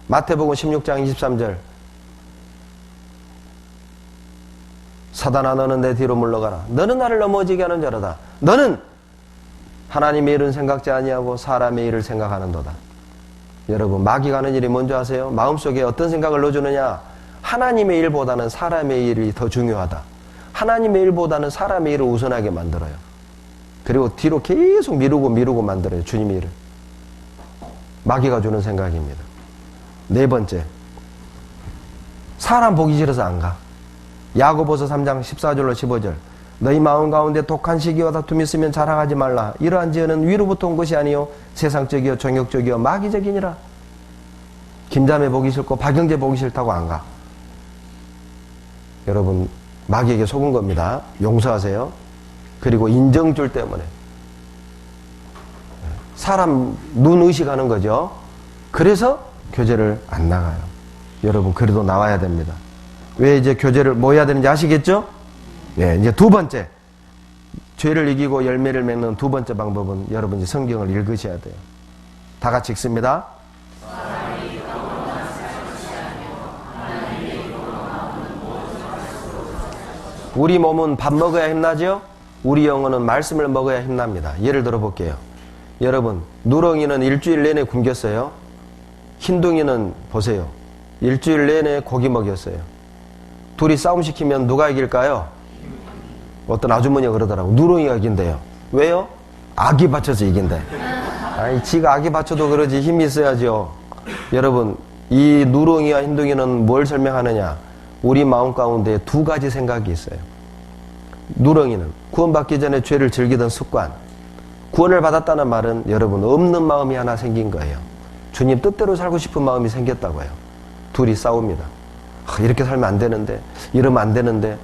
Speaker 1: 마태복음 16장 23절. 사단아, 너는 내 뒤로 물러가라. 너는 나를 넘어지게 하는 자로다. 너는 하나님의 일은 생각지 아니하고 사람의 일을 생각하는도다. 여러분, 마귀가 하는 일이 뭔지 아세요? 마음속에 어떤 생각을 넣어주느냐? 하나님의 일보다는 사람의 일이 더 중요하다. 하나님의 일보다는 사람의 일을 우선하게 만들어요. 그리고 뒤로 계속 미루고 만들어요. 주님의 일을. 마귀가 주는 생각입니다. 네 번째, 사람 보기 싫어서 안 가. 야고보서 3장 14절로 15절. 너희 마음 가운데 독한 시기와 다툼이 있으면 자랑하지 말라. 이러한 지혜는 위로부터 온 것이 아니요 세상적이요 정욕적이요 마귀적이니라. 김자매 보기 싫고 박영재 보기 싫다고 안 가. 여러분, 마귀에게 속은 겁니다. 용서하세요. 그리고 인정줄 때문에 사람 눈 의식하는 거죠. 그래서 교제를 안 나가요. 여러분, 그래도 나와야 됩니다. 왜 이제 교제를 뭐 해야 되는지 아시겠죠? 예, 이제 두 번째, 죄를 이기고 열매를 맺는 두 번째 방법은 여러분 이제 성경을 읽으셔야 돼요. 다 같이 읽습니다. 우리 몸은 밥 먹어야 힘나죠? 우리 영혼은 말씀을 먹어야 힘납니다. 예를 들어 볼게요. 여러분, 누렁이는 일주일 내내 굶겼어요. 흰둥이는 보세요. 일주일 내내 고기 먹였어요. 둘이 싸움 시키면 누가 이길까요? 어떤 아주머니가 그러더라고. 누렁이가 이긴대요. 왜요? 악이 받쳐서 이긴대. 아니, 지가 악이 받쳐도 그러지 힘이 있어야죠. 여러분, 이 누렁이와 흰둥이는 뭘 설명하느냐? 우리 마음 가운데 두 가지 생각이 있어요. 누렁이는 구원받기 전에 죄를 즐기던 습관. 구원을 받았다는 말은 여러분 없는 마음이 하나 생긴 거예요. 주님 뜻대로 살고 싶은 마음이 생겼다고요. 둘이 싸웁니다. 이렇게 살면 안 되는데, 이러면 안 되는데.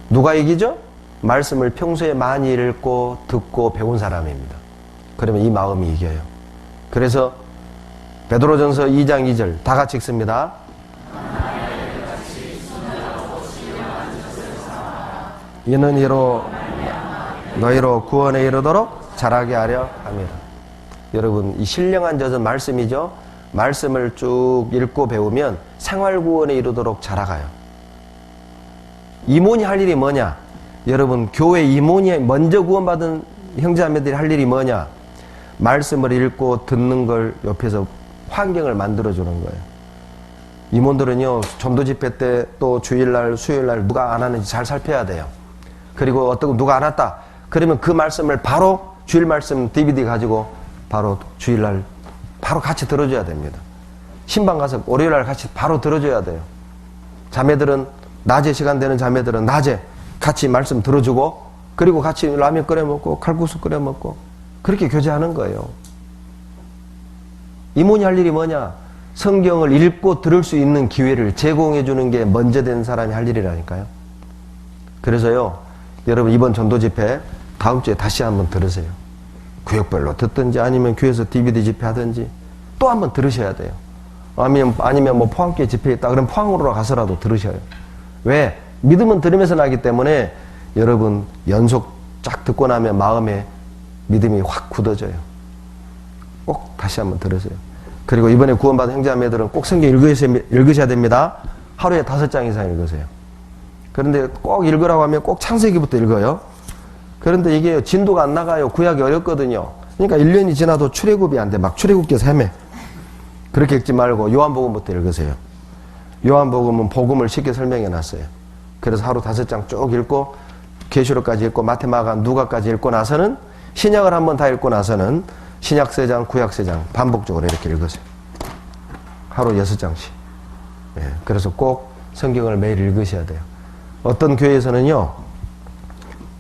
Speaker 1: 누가 이기죠? 말씀을 평소에 많이 읽고 듣고 배운 사람입니다. 그러면 이 마음이 이겨요. 그래서 베드로전서 2장 2절 다 같이 읽습니다. 이는 이로 너희로 구원에 이르도록 자라게 하려 함이라. 여러분, 이 신령한 젖은 말씀이죠. 말씀을 쭉 읽고 배우면 생활구원에 이르도록 자라가요. 이모니 할 일이 뭐냐? 여러분, 교회 이모니 먼저 구원받은 형제자매들이 할 일이 뭐냐? 말씀을 읽고 듣는 걸 옆에서 환경을 만들어주는 거예요. 이모들은요, 전도 집회 때 또 주일날, 수요일날 누가 안 하는지 잘 살펴야 돼요. 그리고 어떤 누가 안 왔다. 그러면 그 말씀을 바로 주일 말씀 DVD 가지고 바로 주일날 바로 같이 들어줘야 됩니다. 신방 가서 월요일날 같이 바로 들어줘야 돼요. 자매들은 낮에 시간 되는 자매들은 낮에 같이 말씀 들어주고, 그리고 같이 라면 끓여 먹고 칼국수 끓여 먹고 그렇게 교제하는 거예요. 이모니 할 일이 뭐냐? 성경을 읽고 들을 수 있는 기회를 제공해 주는 게 먼저 된 사람이 할 일이라니까요. 그래서요, 여러분 이번 전도 집회 다음 주에 다시 한번 들으세요. 구역별로 듣든지 아니면 교회에서 DVD 집회 하든지 또 한번 들으셔야 돼요. 아니면 뭐 포항교회 집회 있다 그럼 포항으로 가서라도 들으셔요. 왜? 믿음은 들으면서 나기 때문에 여러분 연속 쫙 듣고 나면 마음에 믿음이 확 굳어져요. 꼭 다시 한번 들으세요. 그리고 이번에 구원받은 형제자매들은 꼭 성경 읽으셔야 됩니다. 하루에 5장 이상 읽으세요. 그런데 꼭 읽으라고 하면 꼭 창세기부터 읽어요. 그런데 이게 진도가 안 나가요. 구약이 어렵거든요. 그러니까 1년이 지나도 출애굽이 안 돼. 막 출애굽기에서 헤매. 그렇게 읽지 말고 요한복음부터 읽으세요. 요한복음은 복음을 쉽게 설명해 놨어요. 그래서 하루 5장 쭉 읽고 계시록까지 읽고 마태마가 누가까지 읽고 나서는 신약을 한번 다 읽고 나서는 신약 3장 구약 3장 반복적으로 이렇게 읽으세요. 하루 6장씩. 예, 그래서 꼭 성경을 매일 읽으셔야 돼요. 어떤 교회에서는요,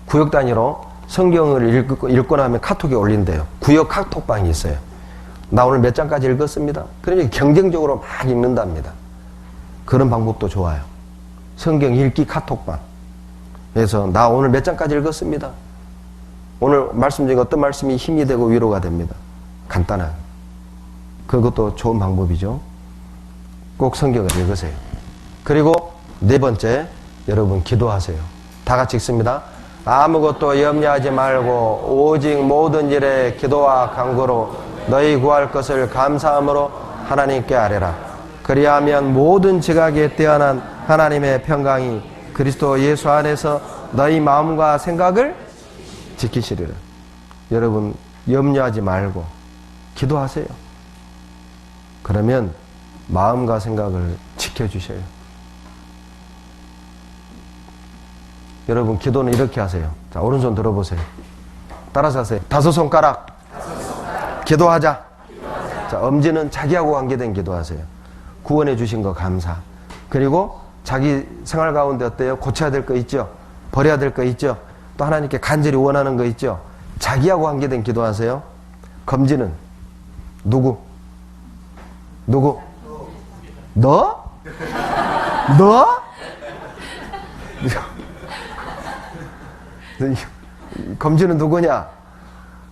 Speaker 1: 구역 단위로 성경을 읽고 나면 카톡에 올린대요. 구역 카톡방이 있어요. 나 오늘 몇 장까지 읽었습니다. 그러면 경쟁적으로 막 읽는답니다. 그런 방법도 좋아요. 성경 읽기 카톡방. 그래서 나 오늘 몇 장까지 읽었습니다. 오늘 말씀 중에 어떤 말씀이 힘이 되고 위로가 됩니다. 간단하게. 그것도 좋은 방법이죠. 꼭 성경을 읽으세요. 그리고 4번째, 여러분 기도하세요. 다 같이 읽습니다. 아무것도 염려하지 말고 오직 모든 일에 기도와 간구로 너희 구할 것을 감사함으로 하나님께 아뢰라. 그리하면 모든 지각에 뛰어난 하나님의 평강이 그리스도 예수 안에서 너희 마음과 생각을 지키시리라. 여러분 염려하지 말고 기도하세요. 그러면 마음과 생각을 지켜주셔요. 여러분 기도는 이렇게 하세요. 자, 오른손 들어보세요. 따라서 하세요. 5손가락 기도하자. 자, 엄지는 자기하고 관계된 기도하세요. 구원해 주신 거 감사. 그리고 자기 생활 가운데 어때요? 고쳐야 될 거 있죠? 버려야 될 거 있죠? 또 하나님께 간절히 원하는 거 있죠? 자기하고 관계된 기도하세요. 검지는 누구? 너? 검지는 누구냐?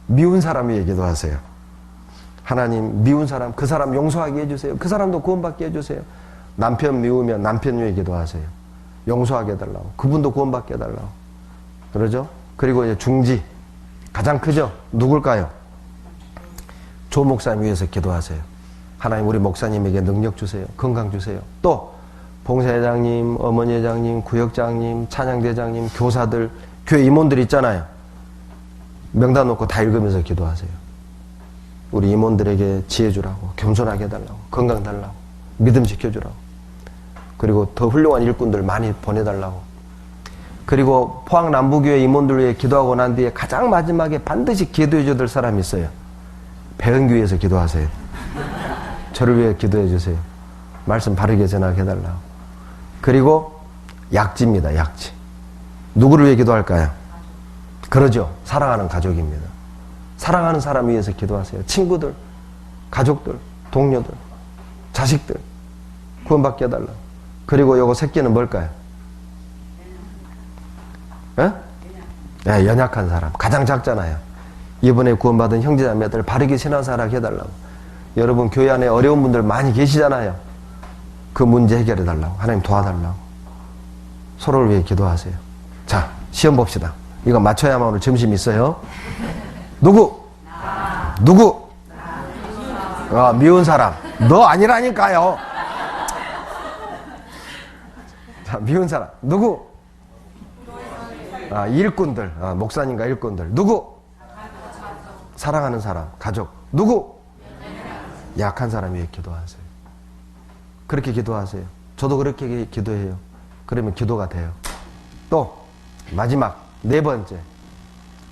Speaker 1: 미운 사람 위에 기도하세요. 하나님 미운 사람, 그 사람 용서하게 해주세요. 그 사람도 구원받게 해주세요. 남편 미우면 남편 위에 기도하세요. 용서하게 해달라고. 그분도 구원받게 해달라고. 그러죠? 그리고 이제 중지 가장 크죠? 누굴까요? 조 목사님 위해서 기도하세요. 하나님 우리 목사님에게 능력 주세요. 건강 주세요. 또 봉사회장님, 어머니회장님, 구역장님, 찬양대장님, 교사들, 교회 임원들 있잖아요. 명단 놓고 다 읽으면서 기도하세요. 우리 임원들에게 지혜 주라고, 겸손하게 해달라고, 건강 달라고, 믿음 지켜주라고. 그리고 더 훌륭한 일꾼들 많이 보내달라고. 그리고 포항 남부교회 임원들 위해 기도하고 난 뒤에 가장 마지막에 반드시 기도해 줘야 될 사람이 있어요. 배은교회에서 기도하세요. 저를 위해 기도해 주세요. 말씀 바르게 전하게 해달라고. 그리고 약지입니다. 약지. 누구를 위해 기도할까요? 그러죠. 사랑하는 가족입니다. 사랑하는 사람 위해서 기도하세요. 친구들, 가족들, 동료들, 자식들 구원받게 해달라고. 그리고 요거 새끼는 뭘까요? 예? 네, 연약한 사람. 가장 작잖아요. 이번에 구원받은 형제자매들 바르게 신앙생활하게 해달라고. 여러분 교회 안에 어려운 분들 많이 계시잖아요. 그 문제 해결해달라고. 하나님 도와달라고. 서로를 위해 기도하세요. 자, 시험 봅시다. 이거 맞춰야만 오늘 점심 있어요. 누구? 누구? 미운 사람. 너 아니라니까요. 자, 미운 사람. 누구? 일꾼들. 목사님과 일꾼들. 누구? 사랑하는 사람. 가족. 누구? 약한 사람 위해 기도하세요. 그렇게 기도하세요. 저도 그렇게 기도해요. 그러면 기도가 돼요. 또 마지막 4번째.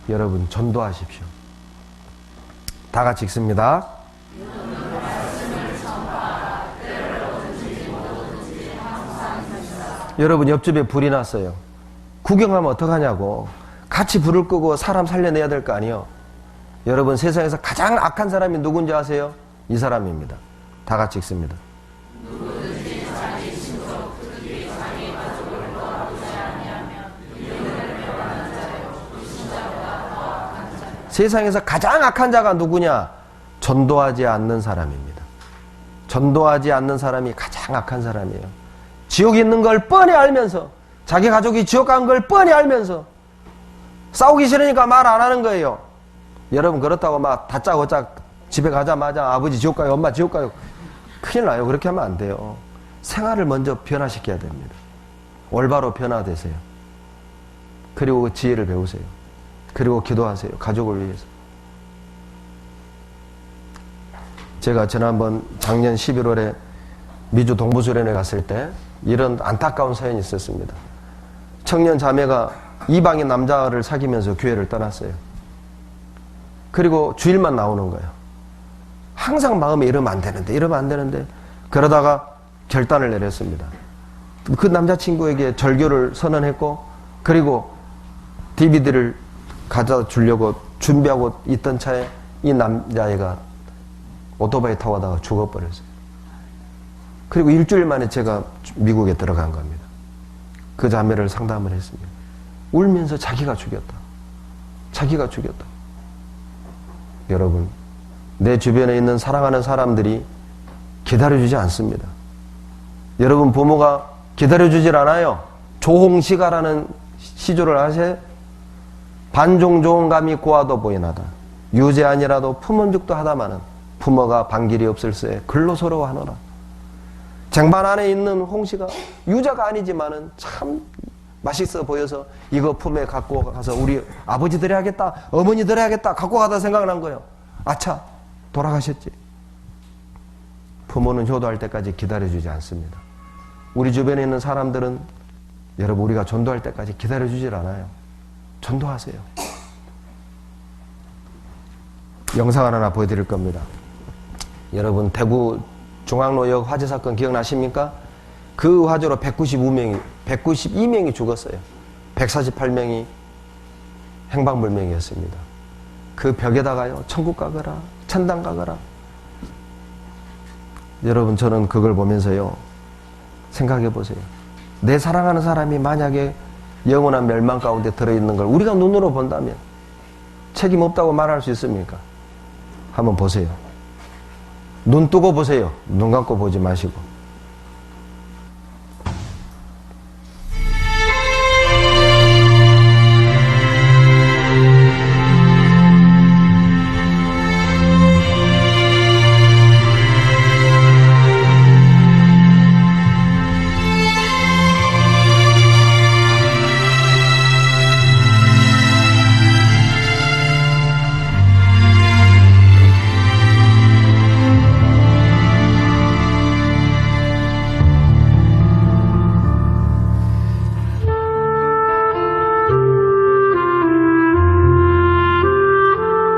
Speaker 1: 여러분 전도하십시오. 다 같이 읽습니다. 여러분 옆집에 불이 났어요. 구경하면 어떡하냐고. 같이 불을 끄고 사람 살려내야 될 거 아니에요. 여러분 세상에서 가장 악한 사람이 누군지 아세요? 이 사람입니다. 다 같이 읽습니다. 세상에서 가장 악한 자가 누구냐? 전도하지 않는 사람입니다. 전도하지 않는 사람이 가장 악한 사람이에요. 지옥에 있는 걸 뻔히 알면서, 자기 가족이 지옥 간 걸 뻔히 알면서 싸우기 싫으니까 말 안 하는 거예요. 여러분 그렇다고 막 다짜고짜 집에 가자마자 아버지 지옥 가요, 엄마 지옥 가요. 큰일 나요. 그렇게 하면 안 돼요. 생활을 먼저 변화시켜야 됩니다. 올바로 변화되세요. 그리고 그 지혜를 배우세요. 그리고 기도하세요. 가족을 위해서. 제가 지난번 작년 11월에 미주 동부수련회 갔을 때 이런 안타까운 사연이 있었습니다. 청년 자매가 이방인 남자를 사귀면서 교회를 떠났어요. 그리고 주일만 나오는 거예요. 항상 마음에 이러면 안 되는데 그러다가 결단을 내렸습니다. 그 남자친구에게 절교를 선언했고, 그리고 DVD를 가져다 주려고 준비하고 있던 차에 이 남자애가 오토바이 타고 가다가 죽어버렸어요. 그리고 일주일 만에 제가 미국에 들어간 겁니다. 그 자매를 상담을 했습니다. 울면서 자기가 죽였다. 여러분, 내 주변에 있는 사랑하는 사람들이 기다려주지 않습니다. 여러분 부모가 기다려주질 않아요. 조홍시가라는 시조를 아세요? 반종 좋은 감이 고와도 보이나다. 유죄 아니라도 품은죽도 하다마는 부모가 반길이 없을세 근로서러워하노라. 쟁반 안에 있는 홍시가 유자가 아니지만은 참 맛있어 보여서 이거 품에 갖고 가서 우리 아버지 드려야겠다, 어머니 드려야겠다 갖고 가다 생각난 거예요. 아차, 돌아가셨지. 부모는 효도할 때까지 기다려주지 않습니다. 우리 주변에 있는 사람들은 여러분 우리가 전도할 때까지 기다려주질 않아요. 전도하세요. 영상 하나 보여드릴 겁니다. 여러분 대구 중앙로역 화재 사건 기억나십니까? 그 화재로 192명이 죽었어요. 148명이 행방불명이었습니다. 그 벽에다가요, 천국 가거라, 천당 가거라. 여러분 저는 그걸 보면서요, 생각해 보세요. 내 사랑하는 사람이 만약에 영원한 멸망 가운데 들어있는 걸 우리가 눈으로 본다면 책임 없다고 말할 수 있습니까? 한번 보세요. 눈 뜨고 보세요. 눈 감고 보지 마시고.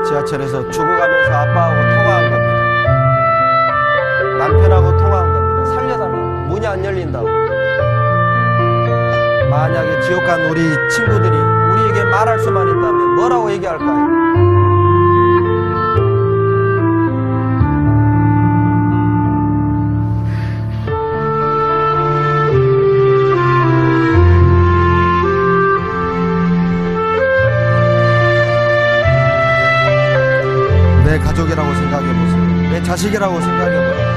Speaker 1: 지하철에서 죽어가면서 아빠하고 통화한 겁니다. 남편하고 통화한 겁니다. 살려달라고. 문이 안 열린다고. 만약에 지옥 간 우리 친구들이 우리에게 말할 수만 있다면 뭐라고 얘기할까요? 내 가족이라고 생각해보세요. 내 자식이라고 생각해보세요.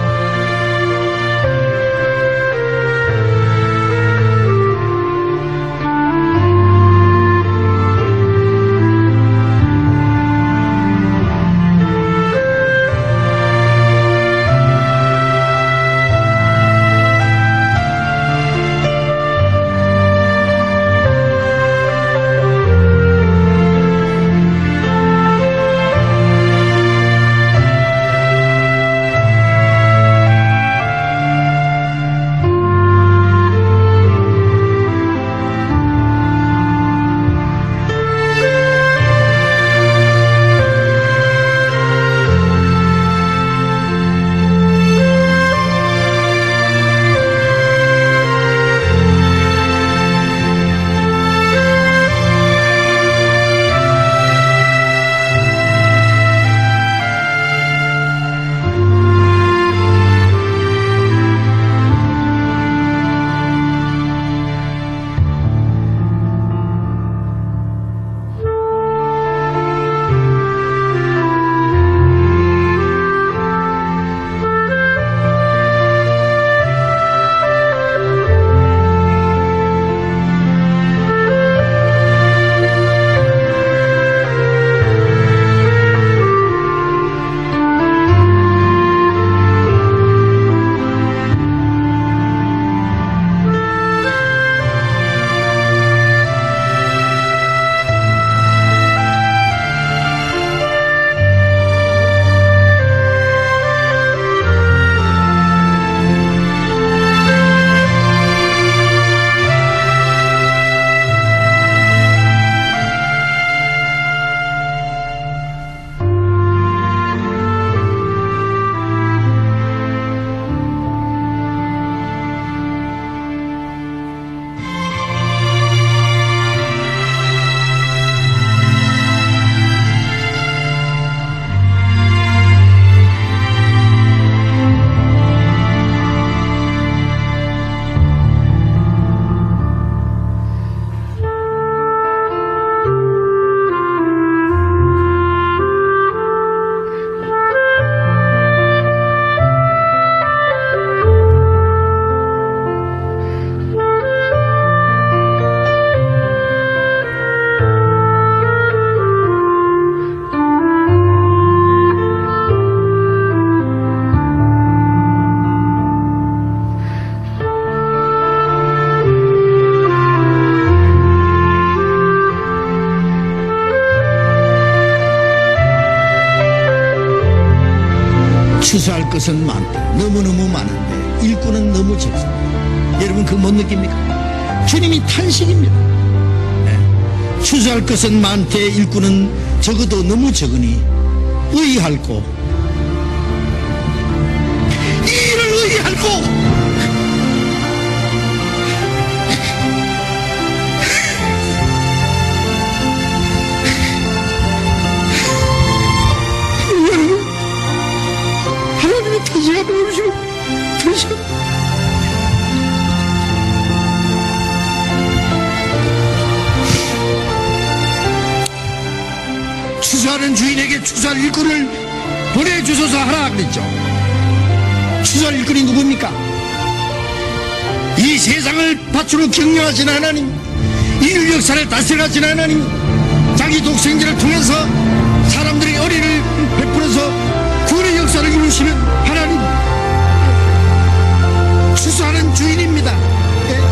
Speaker 2: 추수할 것은 많고 너무너무 많은데 일꾼은 너무 적습니다. 여러분 그거 못 느낍니까? 주님이 탄식입니다. 네. 추수할 것은 많되 일꾼은 적어도 너무 적으니 의할고 이 일을 의할고 하나님이 다시 한번 오시고 다시 추수하는 주인에게 추수할 일꾼을 보내주소서 하라 그랬죠. 추수할 일꾼이 누굽니까? 이 세상을 밭으로 경영하신 하나님, 인류 역사를 다스려가신 하나님, 자기 독생자를 통해서 사람들의 의리를 베풀어서 구원의 역사를 이루시는 하나님, 추수하는 주인입니다. 네.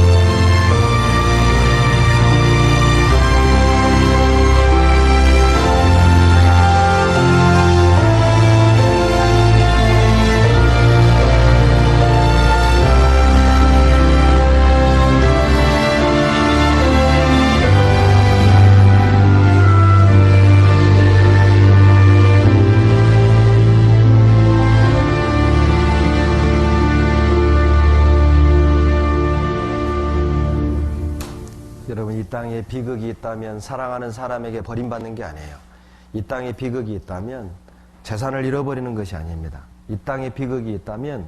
Speaker 1: 여러분, 이 땅에 비극이 있다면 사랑하는 사람에게 버림받는 게 아니에요. 이 땅에 비극이 있다면 재산을 잃어버리는 것이 아닙니다. 이 땅에 비극이 있다면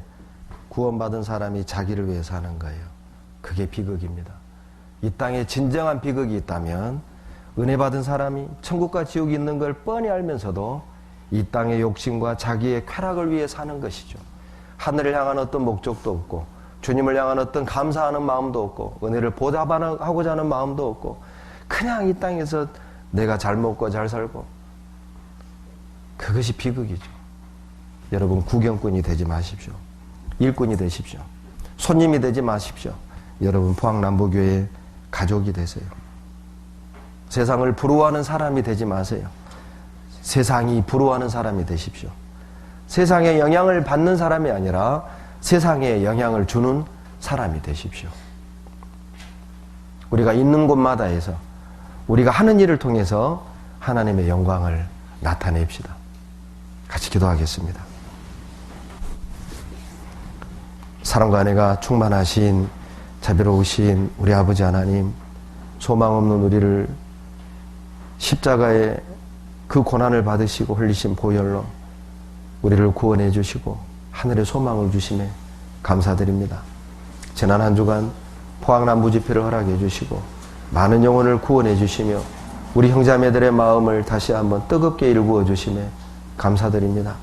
Speaker 1: 구원받은 사람이 자기를 위해 사는 거예요. 그게 비극입니다. 이 땅에 진정한 비극이 있다면 은혜 받은 사람이 천국과 지옥이 있는 걸 뻔히 알면서도 이 땅의 욕심과 자기의 쾌락을 위해 사는 것이죠. 하늘을 향한 어떤 목적도 없고 주님을 향한 어떤 감사하는 마음도 없고 은혜를 보답하고자 하는 마음도 없고 그냥 이 땅에서 내가 잘 먹고 잘 살고, 그것이 비극이죠. 여러분, 구경꾼이 되지 마십시오. 일꾼이 되십시오. 손님이 되지 마십시오. 여러분, 포항남부교회 가족이 되세요. 세상을 부러워하는 사람이 되지 마세요. 세상이 부러워하는 사람이 되십시오. 세상에 영향을 받는 사람이 아니라 세상에 영향을 주는 사람이 되십시오. 우리가 있는 곳마다에서 우리가 하는 일을 통해서 하나님의 영광을 나타냅시다. 같이 기도하겠습니다. 사랑과 은혜가 충만하신 자비로우신 우리 아버지 하나님, 소망 없는 우리를 십자가의 그 고난을 받으시고 흘리신 보혈로 우리를 구원해 주시고 하늘의 소망을 주심에 감사드립니다. 지난 한 주간 포항남부 집회를 허락해 주시고 많은 영혼을 구원해 주시며 우리 형제자매들의 마음을 다시 한번 뜨겁게 일구어 주심에 감사드립니다.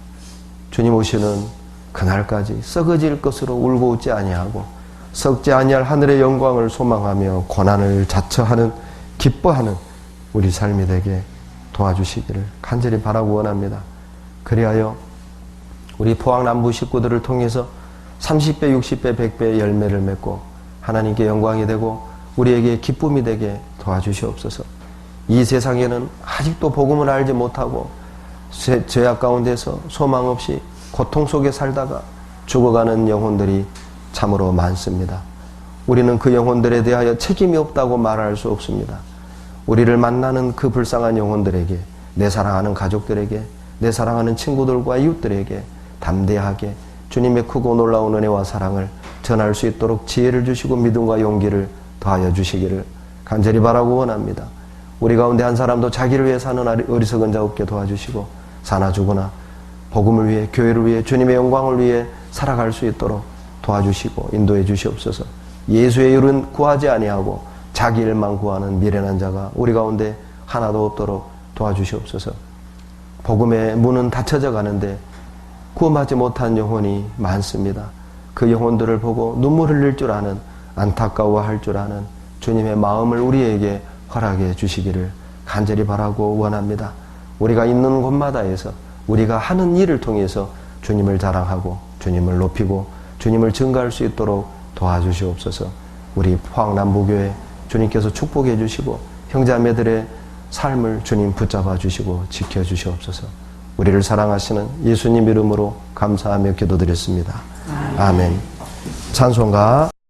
Speaker 1: 주님 오시는 그날까지 썩어질 것으로 울고 웃지 아니하고 썩지 아니할 하늘의 영광을 소망하며 고난을 자처하는 기뻐하는 우리 삶이 되게 도와주시기를 간절히 바라고 원합니다. 그리하여 우리 포항남부 식구들을 통해서 30배, 60배, 100배의 열매를 맺고 하나님께 영광이 되고 우리에게 기쁨이 되게 도와주시옵소서. 이 세상에는 아직도 복음을 알지 못하고 죄악 가운데서 소망 없이 고통 속에 살다가 죽어가는 영혼들이 참으로 많습니다. 우리는 그 영혼들에 대하여 책임이 없다고 말할 수 없습니다. 우리를 만나는 그 불쌍한 영혼들에게, 내 사랑하는 가족들에게, 내 사랑하는 친구들과 이웃들에게 담대하게 주님의 크고 놀라운 은혜와 사랑을 전할 수 있도록 지혜를 주시고 믿음과 용기를 더하여 주시기를 간절히 바라고 원합니다. 우리 가운데 한 사람도 자기를 위해 사는 어리석은 자 없게 도와주시고 사나 죽으나 복음을 위해, 교회를 위해, 주님의 영광을 위해 살아갈 수 있도록 도와주시고 인도해 주시옵소서. 예수의 일은 구하지 아니하고 자기 일만 구하는 미련한 자가 우리 가운데 하나도 없도록 도와주시옵소서. 복음의 문은 닫혀져 가는데 구원받지 못한 영혼이 많습니다. 그 영혼들을 보고 눈물 흘릴 줄 아는, 안타까워할 줄 아는 주님의 마음을 우리에게 허락해 주시기를 간절히 바라고 원합니다. 우리가 있는 곳마다에서 우리가 하는 일을 통해서 주님을 자랑하고 주님을 높이고 주님을 증거할 수 있도록 도와주시옵소서. 우리 포항남부교회 주님께서 축복해 주시고 형제자매들의 삶을 주님 붙잡아 주시고 지켜 주시옵소서. 우리를 사랑하시는 예수님 이름으로 감사하며 기도드렸습니다. 아멘. 찬송가